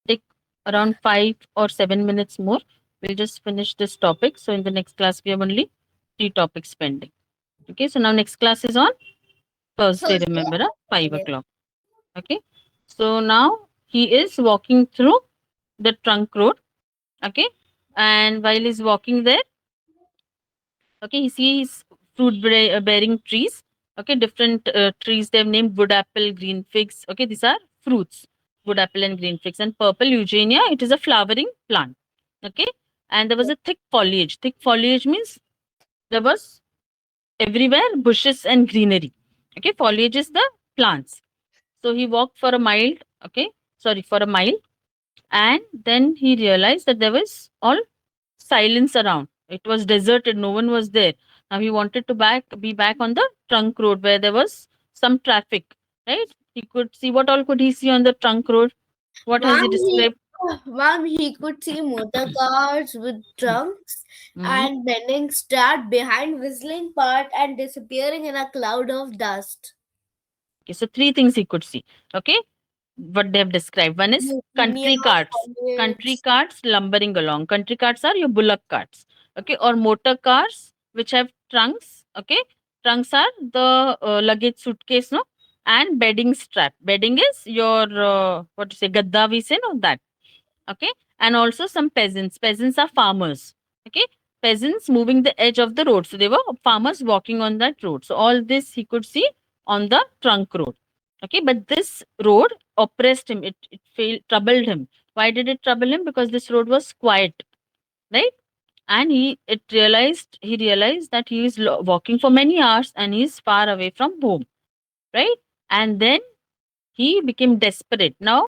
Take around 5 or 7 minutes more. We'll just finish this topic. So in the next class, we have only three topics pending. Okay. So now next class is on Thursday, Thursday. remember, 5 Yes. o'clock. Okay. So now he is walking through the trunk road. Okay. And while he's walking there, okay, he sees bearing trees. Okay, different trees. They've named wood apple, green figs. Okay, these are fruits. Wood apple and green figs. And purple eugenia, it is a flowering plant. Okay, and there was a thick foliage. Thick foliage means there was everywhere bushes and greenery. Okay, foliage is the plants. So he walked for a mile. Okay, sorry, for a mile, and then he realized that there was all silence around. It was deserted, no one was there. Now he wanted to be back on the trunk road where there was some traffic, right? He could see, what all could he see on the trunk road? What has he Mom, he, described? Mom, he could see motor cars with trunks Mm-hmm. and bending start behind whistling part and disappearing in a cloud of dust. Okay, so three things he could see. Okay, what they have described. One is Leukemia, country carts. Country foliage. carts lumbering along. Country carts are your bullock carts. Okay, or motor cars which have trunks. Okay, trunks are the luggage suitcase, no, and bedding strap. Bedding is your what to say, gadda we say, no, that. Okay, and also some peasants. Peasants are farmers. Okay, peasants moving the edge of the road. So they were farmers walking on that road. So all this he could see on the trunk road. Okay, but this road oppressed him. It failed, troubled him. Why did it trouble him? Because this road was quiet, right? And he realized that he is walking for many hours and he is far away from home, right? And then he became desperate. Now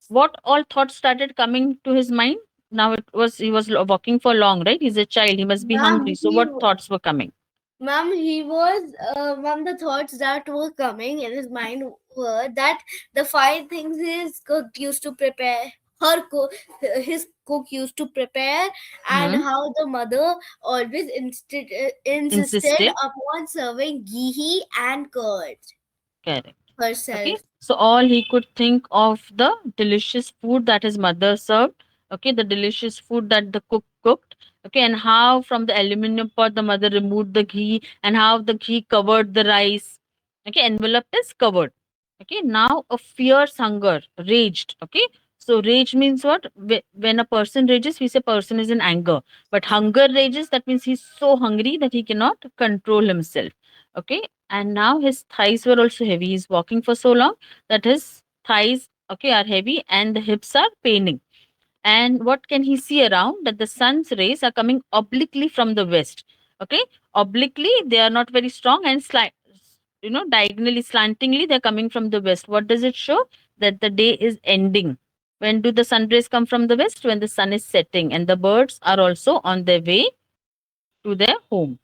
what all thoughts started coming to his mind? Now it was, he was walking for long, right? He's a child, he must be hungry. Mom, So what thoughts were coming? Ma'am, ma'am, the thoughts that were coming in his mind were that the five things his cook used to prepare, her cook, his cook used to prepare, and Hmm. how the mother always insisted Insisted. upon serving ghee and curd Correct. Okay, herself. so all he could think of the delicious food that his mother served. Okay, the delicious food that the cook cooked. Okay, and how from the aluminum pot the mother removed the ghee, and how the ghee covered the rice. Okay, envelope is covered. Okay, now a fierce hunger raged. Okay, so rage means what? When a person rages, we say person is in anger. But hunger rages, that means he's so hungry that he cannot control himself. Okay, and now his thighs were also heavy. He's walking for so long that his thighs, okay, are heavy and the hips are paining. And what can he see around? That the sun's rays are coming obliquely from the west. Okay, obliquely they are not very strong, and diagonally, slantingly they're coming from the west. What does it show? That the day is ending. When do the sun rays come from the west? When the sun is setting, and the birds are also on their way to their home,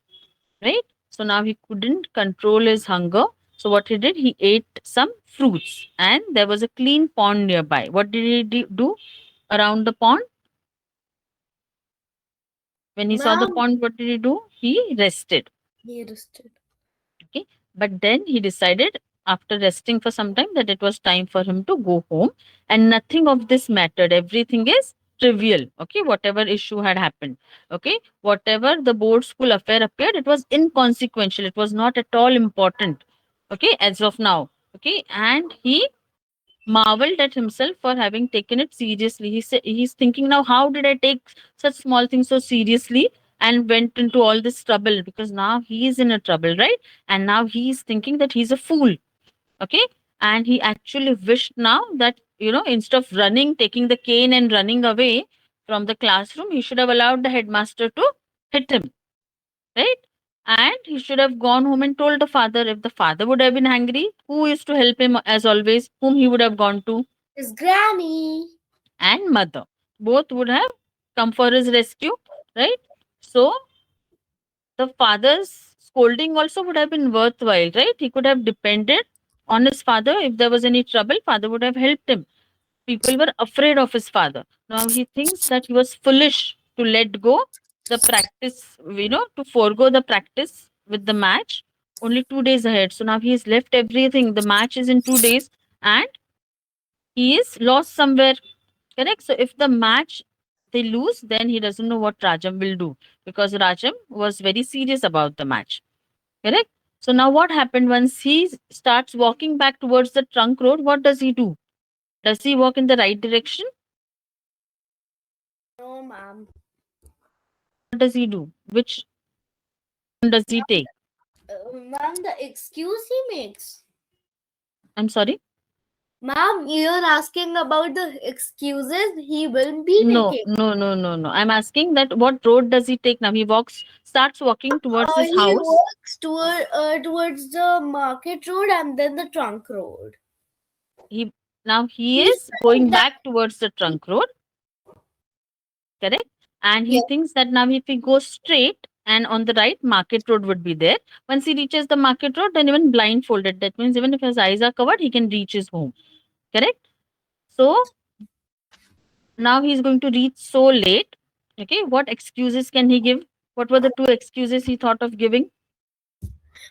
right? So now he couldn't control his hunger. So what he did, he ate some fruits, and there was a clean pond nearby. What did he do around the pond? When he saw the Ma'am, pond, what did he do? He rested. he rested. Okay. But then he decided, after resting for some time, that it was time for him to go home. And nothing of this mattered. Everything is trivial. Okay. Whatever issue had happened. Okay. Whatever the board school affair appeared, it was inconsequential. It was not at all important. Okay. As of now. Okay. And he marveled at himself for having taken it seriously. He's thinking now, how did I take such small things so seriously and went into all this trouble? Because now he is in a trouble, right? And now he's thinking that he's a fool. Okay. And he actually wished now that, instead of running, taking the cane and running away from the classroom, he should have allowed the headmaster to hit him, right? And he should have gone home and told the father. If the father would have been angry, who used to help him as always? Whom he would have gone to? His granny. And mother. Both would have come for his rescue, right? So the father's scolding also would have been worthwhile, right? He could have depended on his father. If there was any trouble, father would have helped him. People were afraid of his father. Now he thinks that he was foolish to let go the practice, to forego the practice with the match only 2 days ahead. So now he has left everything. The match is in 2 days and he is lost somewhere. Correct. So if the match they lose, then he doesn't know what Rajam will do because Rajam was very serious about the match. Correct. So now what happened once he starts walking back towards the trunk road? What does he do? Does he walk in the right direction? No, ma'am. What does he do? Which does he take? Ma'am, the excuse he makes. I'm sorry. Ma'am, you're asking about the excuses he will be No, making. no, no, no, no. I'm asking that what road does he take now? He starts walking towards his He house. works towards the market road and then the trunk road. He Now he He's is saying going that. back towards the trunk road, correct? And he Yes. thinks that now if he goes straight and on the right, market road would be there. Once he reaches the market road, then even blindfolded. That means even if his eyes are covered, he can reach his home. Correct? So now he's going to reach so late. Okay, what excuses can he give? What were the two excuses he thought of giving?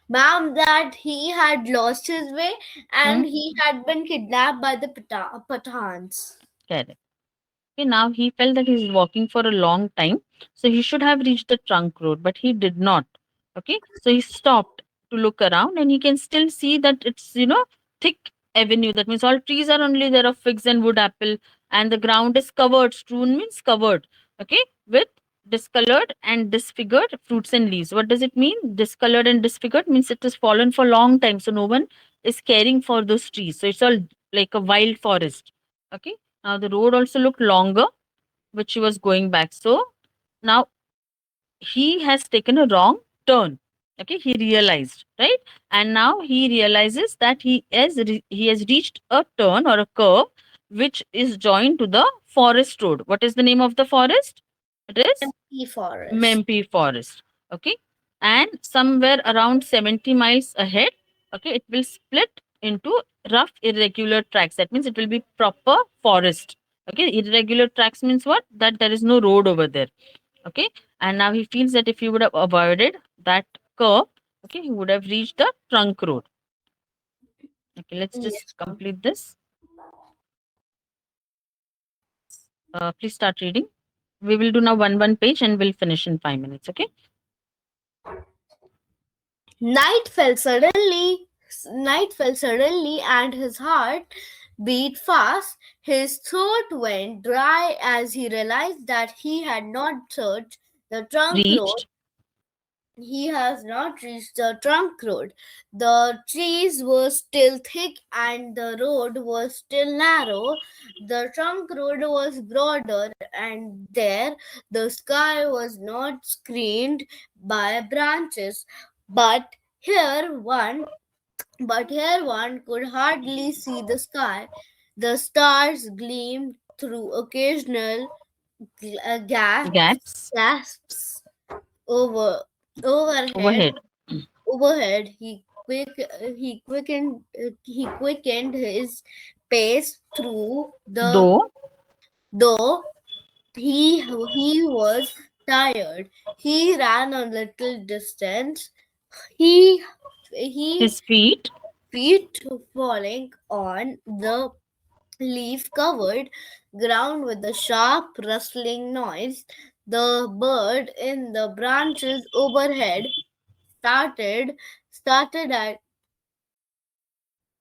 Ma'am, that he had lost his way Hmm? and he had been kidnapped by the Pathans. Correct. Okay, now he felt that he's walking for a long time, so he should have reached the trunk road, but he did not. Okay, so he stopped to look around, and he can still see that it's thick avenue. That means all trees are only there of figs and wood apple, and the ground is covered. Strewn means covered. Okay, with discolored and disfigured fruits and leaves. What does it mean? Discolored and disfigured means it has fallen for a long time, so no one is caring for those trees. So it's all like a wild forest. Okay, now the road also looked longer, which he was going back. So now he has taken a wrong turn. Okay, he realized, right? And now he realizes that he has reached a turn or a curve which is joined to the forest road. What is the name of the forest? It is Empty forest. Mempi Forest. Okay. and somewhere around 70 miles ahead, okay, it will split into rough irregular tracks. That means it will be proper forest. Okay, irregular tracks means what? That there is no road over there. Okay, and now he feels that if he would have avoided that curve, okay, he would have reached the trunk road. Okay, let's just Yes, ma'am. complete this. Please start reading. We will do now one page and we'll finish in 5 minutes. Okay. Night fell suddenly. Night fell suddenly, and his heart beat fast. His throat went dry as he realized that he had not searched the trunk road. Reached He has not reached the trunk road. The trees were still thick and the road was still narrow. The trunk road was broader, and there the sky was not screened by branches. But here one but here one could hardly see the sky. The stars gleamed through occasional gaps gasps over overhead. overhead. Overhead, he quickened his pace through the Though though he was tired. He ran a little distance. He he his feet feet falling on the leaf covered ground with a sharp rustling noise. The bird in the branches overhead started started at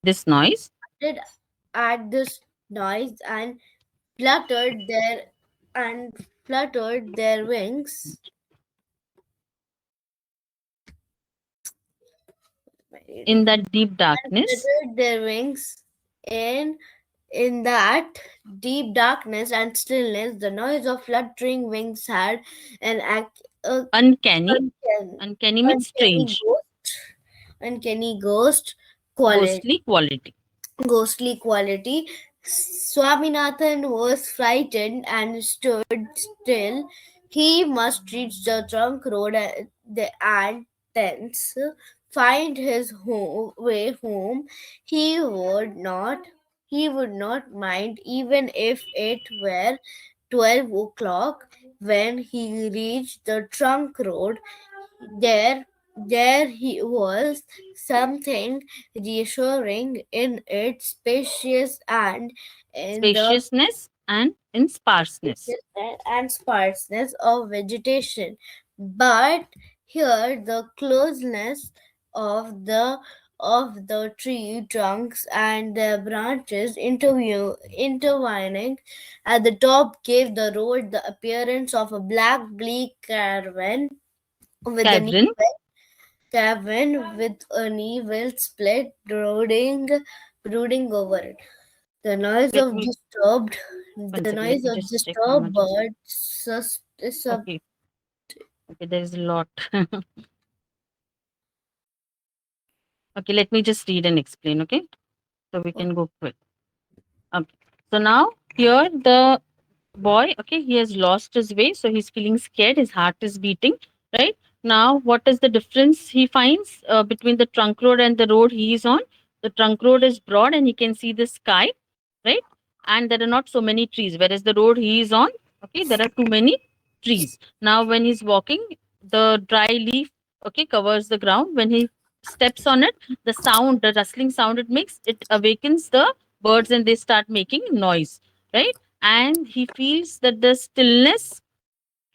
this noise started at this noise and fluttered their wings. in that deep And darkness. fluttered their wings in in that deep darkness and stillness. The noise of fluttering wings had an a Uncanny. uncanny, Uncanny means uncanny strange. ghost, uncanny ghost quality. Ghostly quality. ghostly quality. Swaminathan was frightened and stood still. He must reach the trunk road and thence find his way home. He would not. He would not mind even if it were 12 o'clock when he reached the trunk road. There, there he was, something reassuring in its spacious and in the Spaciousness and in sparseness. and sparseness of vegetation. But here the closeness of the tree trunks and the branches intertwining at the top gave the road the appearance of a black bleak with an Cavern. cavern with an evil split brooding over it. The noise Let of me disturbed, one the second. noise Let me of just check how disturbed much is. birds Okay. Okay. There is a lot. Okay. Let me just read and explain. Okay. So we can go quick. Okay. So now here the boy, okay, he has lost his way, so he's feeling scared, his heart is beating, right? Now what is the difference he finds between the trunk road and the road he is on? The trunk road is broad and he can see the sky, right? And there are not so many trees, whereas the road he is on, okay, there are too many trees. Now when he's walking, the dry leaf, okay, covers the ground. When he steps on it, the sound, the rustling sound it makes, it awakens the birds and they start making noise, right? And he feels that the stillness,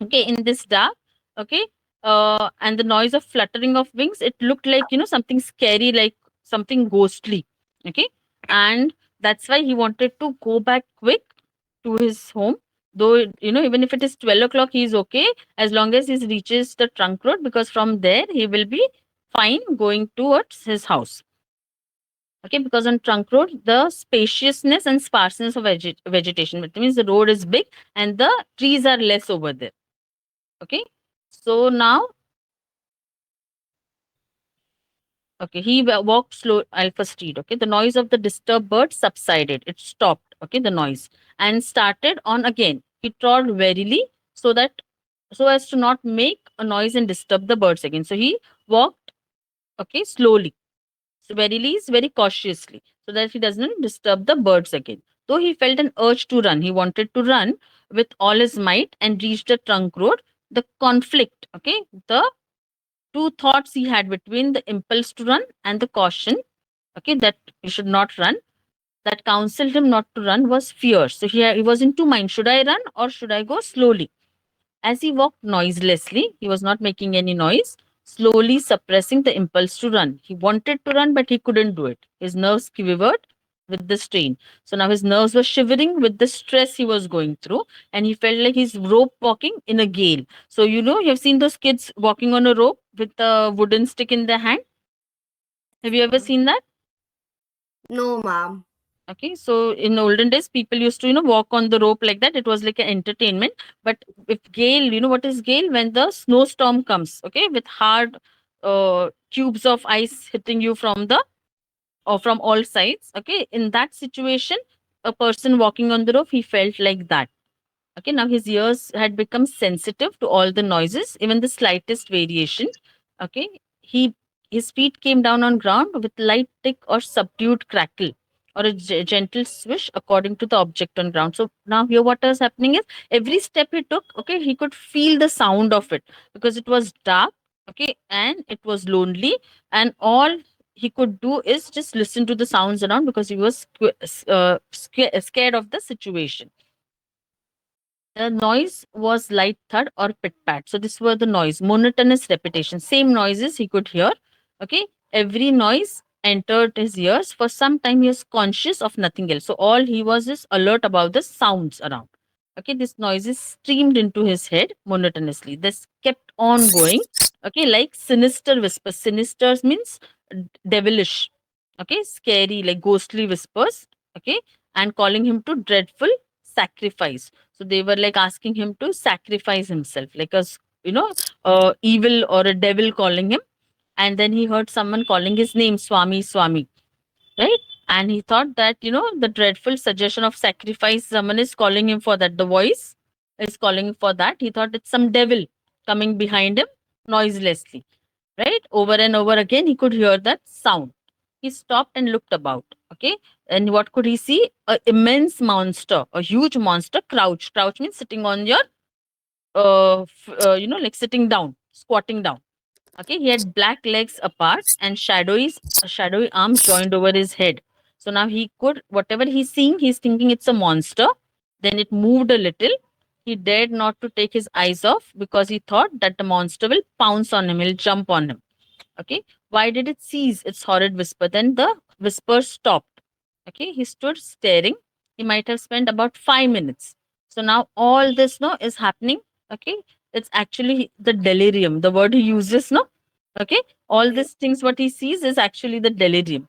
okay, in this dark, okay, and the noise of fluttering of wings, it looked like, something scary, like something ghostly, okay. And that's why he wanted to go back quick to his home, though, even if it is 12 o'clock, he is okay, as long as he reaches the trunk road, because from there he will be fine going towards his house. Okay, because on trunk road, the spaciousness and sparseness of vegetation, which means the road is big and the trees are less over there. Okay, so now, okay, he walked slow. I'll first read. Okay, the noise of the disturbed bird subsided. It stopped. Okay, the noise and started on again. He trod warily so as to not make a noise and disturb the birds again. So he walked, okay, slowly. So verily is very cautiously, so that he doesn't disturb the birds again. Though he felt an urge to run, he wanted to run with all his might and reach the trunk road. The conflict, okay, the two thoughts he had between the impulse to run and the caution, okay, that you should not run, that counseled him not to run was fear. So he was in two minds: should I run or should I go slowly? As he walked noiselessly, he was not making any noise, slowly suppressing the impulse to run. He wanted to run, but he couldn't do it. His nerves quivered with the strain. So now his nerves were shivering with the stress he was going through, and he felt like he's rope walking in a gale. So, you have seen those kids walking on a rope with a wooden stick in their hand. Have you ever seen that? No, ma'am. Okay, so in olden days, people used to, walk on the rope like that. It was like an entertainment. But if gale, what is gale? When the snowstorm comes, okay, with hard cubes of ice hitting you from the or from all sides. Okay, in that situation, a person walking on the rope, he felt like that. Okay, now his ears had become sensitive to all the noises, even the slightest variation. Okay, he his feet came down on ground with light tick or subdued crackle or a gentle swish according to the object on ground. So now here what was happening is every step he took, okay, he could feel the sound of it because it was dark, okay, and it was lonely, and all he could do is just listen to the sounds around because he was scared of the situation. The noise was light thud or pit pat. So these were the noise, monotonous repetition, same noises he could hear. Okay, every noise entered his ears. For some time, he was conscious of nothing else. So all he was is alert about the sounds around. Okay, these noises streamed into his head monotonously. This kept on going. Okay, like sinister whispers. Sinister means devilish. Okay, scary, like ghostly whispers. Okay, and calling him to dreadful sacrifice. So they were like asking him to sacrifice himself, like evil or a devil calling him. And then he heard someone calling his name, Swami, Swami, right? And he thought that, the dreadful suggestion of sacrifice, someone is calling him for that. The voice is calling him for that. He thought it's some devil coming behind him noiselessly, right? Over and over again, he could hear that sound. He stopped and looked about. Okay. And what could he see? An immense monster, a huge monster crouched. Crouch means sitting on your, like sitting down, squatting down. Okay. He had black legs apart and shadowy arms joined over his head. So now he could, whatever he's seeing, he's thinking it's a monster. Then it moved a little. He dared not to take his eyes off because he thought that the monster will pounce on him, he'll jump on him. Okay. Why did it cease its horrid whisper? Then the whisper stopped. Okay. He stood staring. He might have spent about 5 minutes. So now all this no is happening. Okay. It's actually the delirium. The word he uses, no? Okay. All these things what he sees is actually the delirium.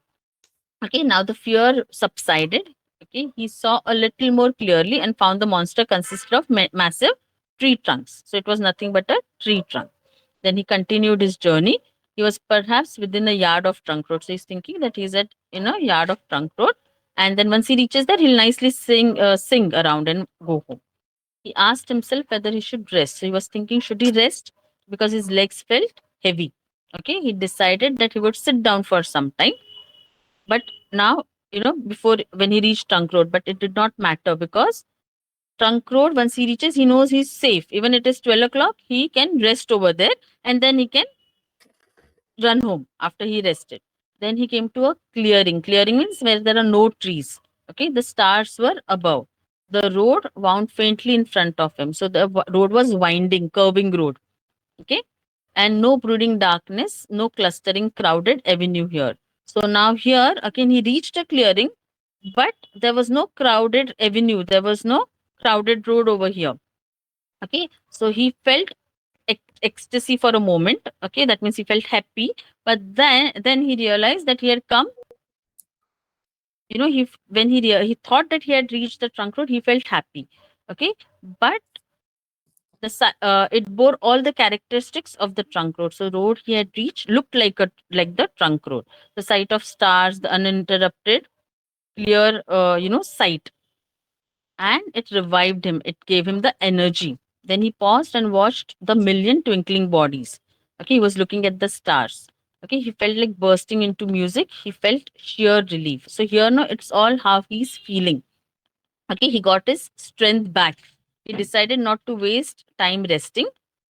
Okay. Now the fear subsided. Okay. He saw a little more clearly and found the monster consisted of massive tree trunks. So it was nothing but a tree trunk. Then he continued his journey. He was perhaps within a yard of trunk road. So he's thinking that he's at a yard of trunk road. And then once he reaches there, he'll nicely sing around and go home. He asked himself whether he should rest. So he was thinking, should he rest? Because his legs felt heavy. Okay, he decided that he would sit down for some time. But now, before when he reached trunk road, but it did not matter because trunk road, once he reaches, he knows he's safe. Even it is 12 o'clock, he can rest over there and then he can run home after he rested. Then he came to a clearing. Clearing means where there are no trees. Okay, the stars were above. The road wound faintly in front of him. So the road was winding, curving road. Okay, and no brooding darkness, no clustering crowded avenue here. So now here again he reached a clearing, but there was no crowded avenue. There was no crowded road over here. Okay, so he felt ecstasy for a moment. Okay, that means he felt happy, but then he realized that he had come. When he thought that he had reached the trunk road, he felt happy. Okay, but it bore all the characteristics of the trunk road. So road he had reached looked like the trunk road. The sight of stars, the uninterrupted, clear sight, and it revived him. It gave him the energy. Then he paused and watched the million twinkling bodies. Okay, he was looking at the stars. Okay, he felt like bursting into music. He felt sheer relief. So here, no, it's all how he's feeling. Okay, he got his strength back. He decided not to waste time resting.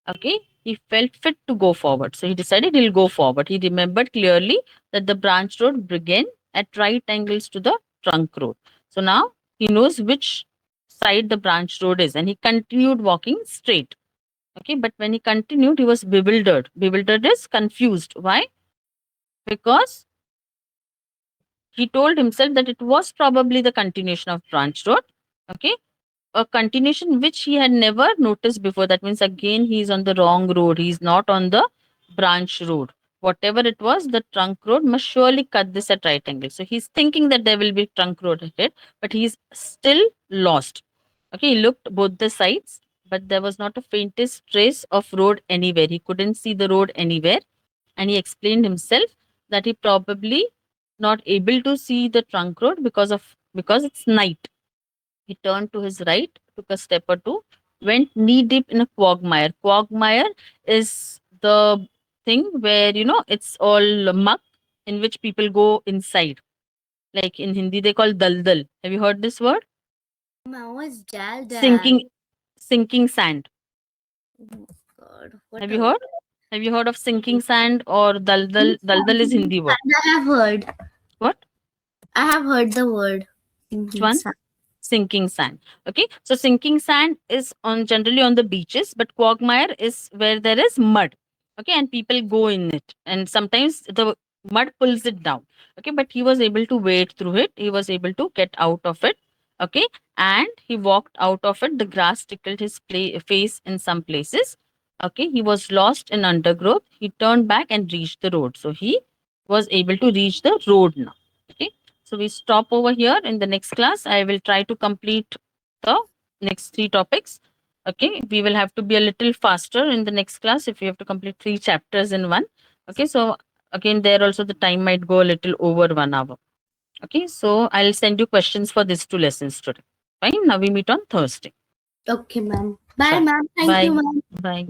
Okay, he felt fit to go forward. So he decided he'll go forward. He remembered clearly that the branch road began at right angles to the trunk road. So now he knows which side the branch road is, and he continued walking straight. Okay, but when he continued, he was bewildered. Bewildered is confused. Why? Because he told himself that it was probably the continuation of branch road. Okay, a continuation which he had never noticed before. That means again he's on the wrong road. He's not on the branch road. Whatever it was, the trunk road must surely cut this at right angle. So he's thinking that there will be trunk road ahead, but he's still lost. Okay, he looked both the sides, but there was not a faintest trace of road anywhere. He couldn't see the road anywhere, and he explained himself that he probably not able to see the trunk road because it's night. He turned to his right, took a step or two, went knee deep in a quagmire. Quagmire is the thing where, it's all muck in which people go inside. Like in Hindi, they call daldal. Have you heard this word? Mom was dal dal. Sinking, sinking sand. Oh God, Have what you a heard? Have you heard of sinking sand or daldal? Daldal is sinking Hindi word. sand. I have heard. What? I have heard the word Which sinking one? sand. Sinking sand. Okay, so sinking sand is on generally on the beaches, but quagmire is where there is mud. Okay, and people go in it, and sometimes the mud pulls it down. Okay, but he was able to wade through it. He was able to get out of it. Okay, and he walked out of it. The grass tickled his face in some places. Okay, he was lost in undergrowth. He turned back and reached the road. So he was able to reach the road now. Okay, so we stop over here. In the next class, I will try to complete the next three topics. Okay, we will have to be a little faster in the next class if we have to complete three chapters in one. Okay, so again, there also the time might go a little over 1 hour. Okay, so I'll send you questions for these two lessons today. Fine, now we meet on Thursday. Okay, ma'am. Bye, Fine. ma'am. Thank you, Bye. ma'am. Bye.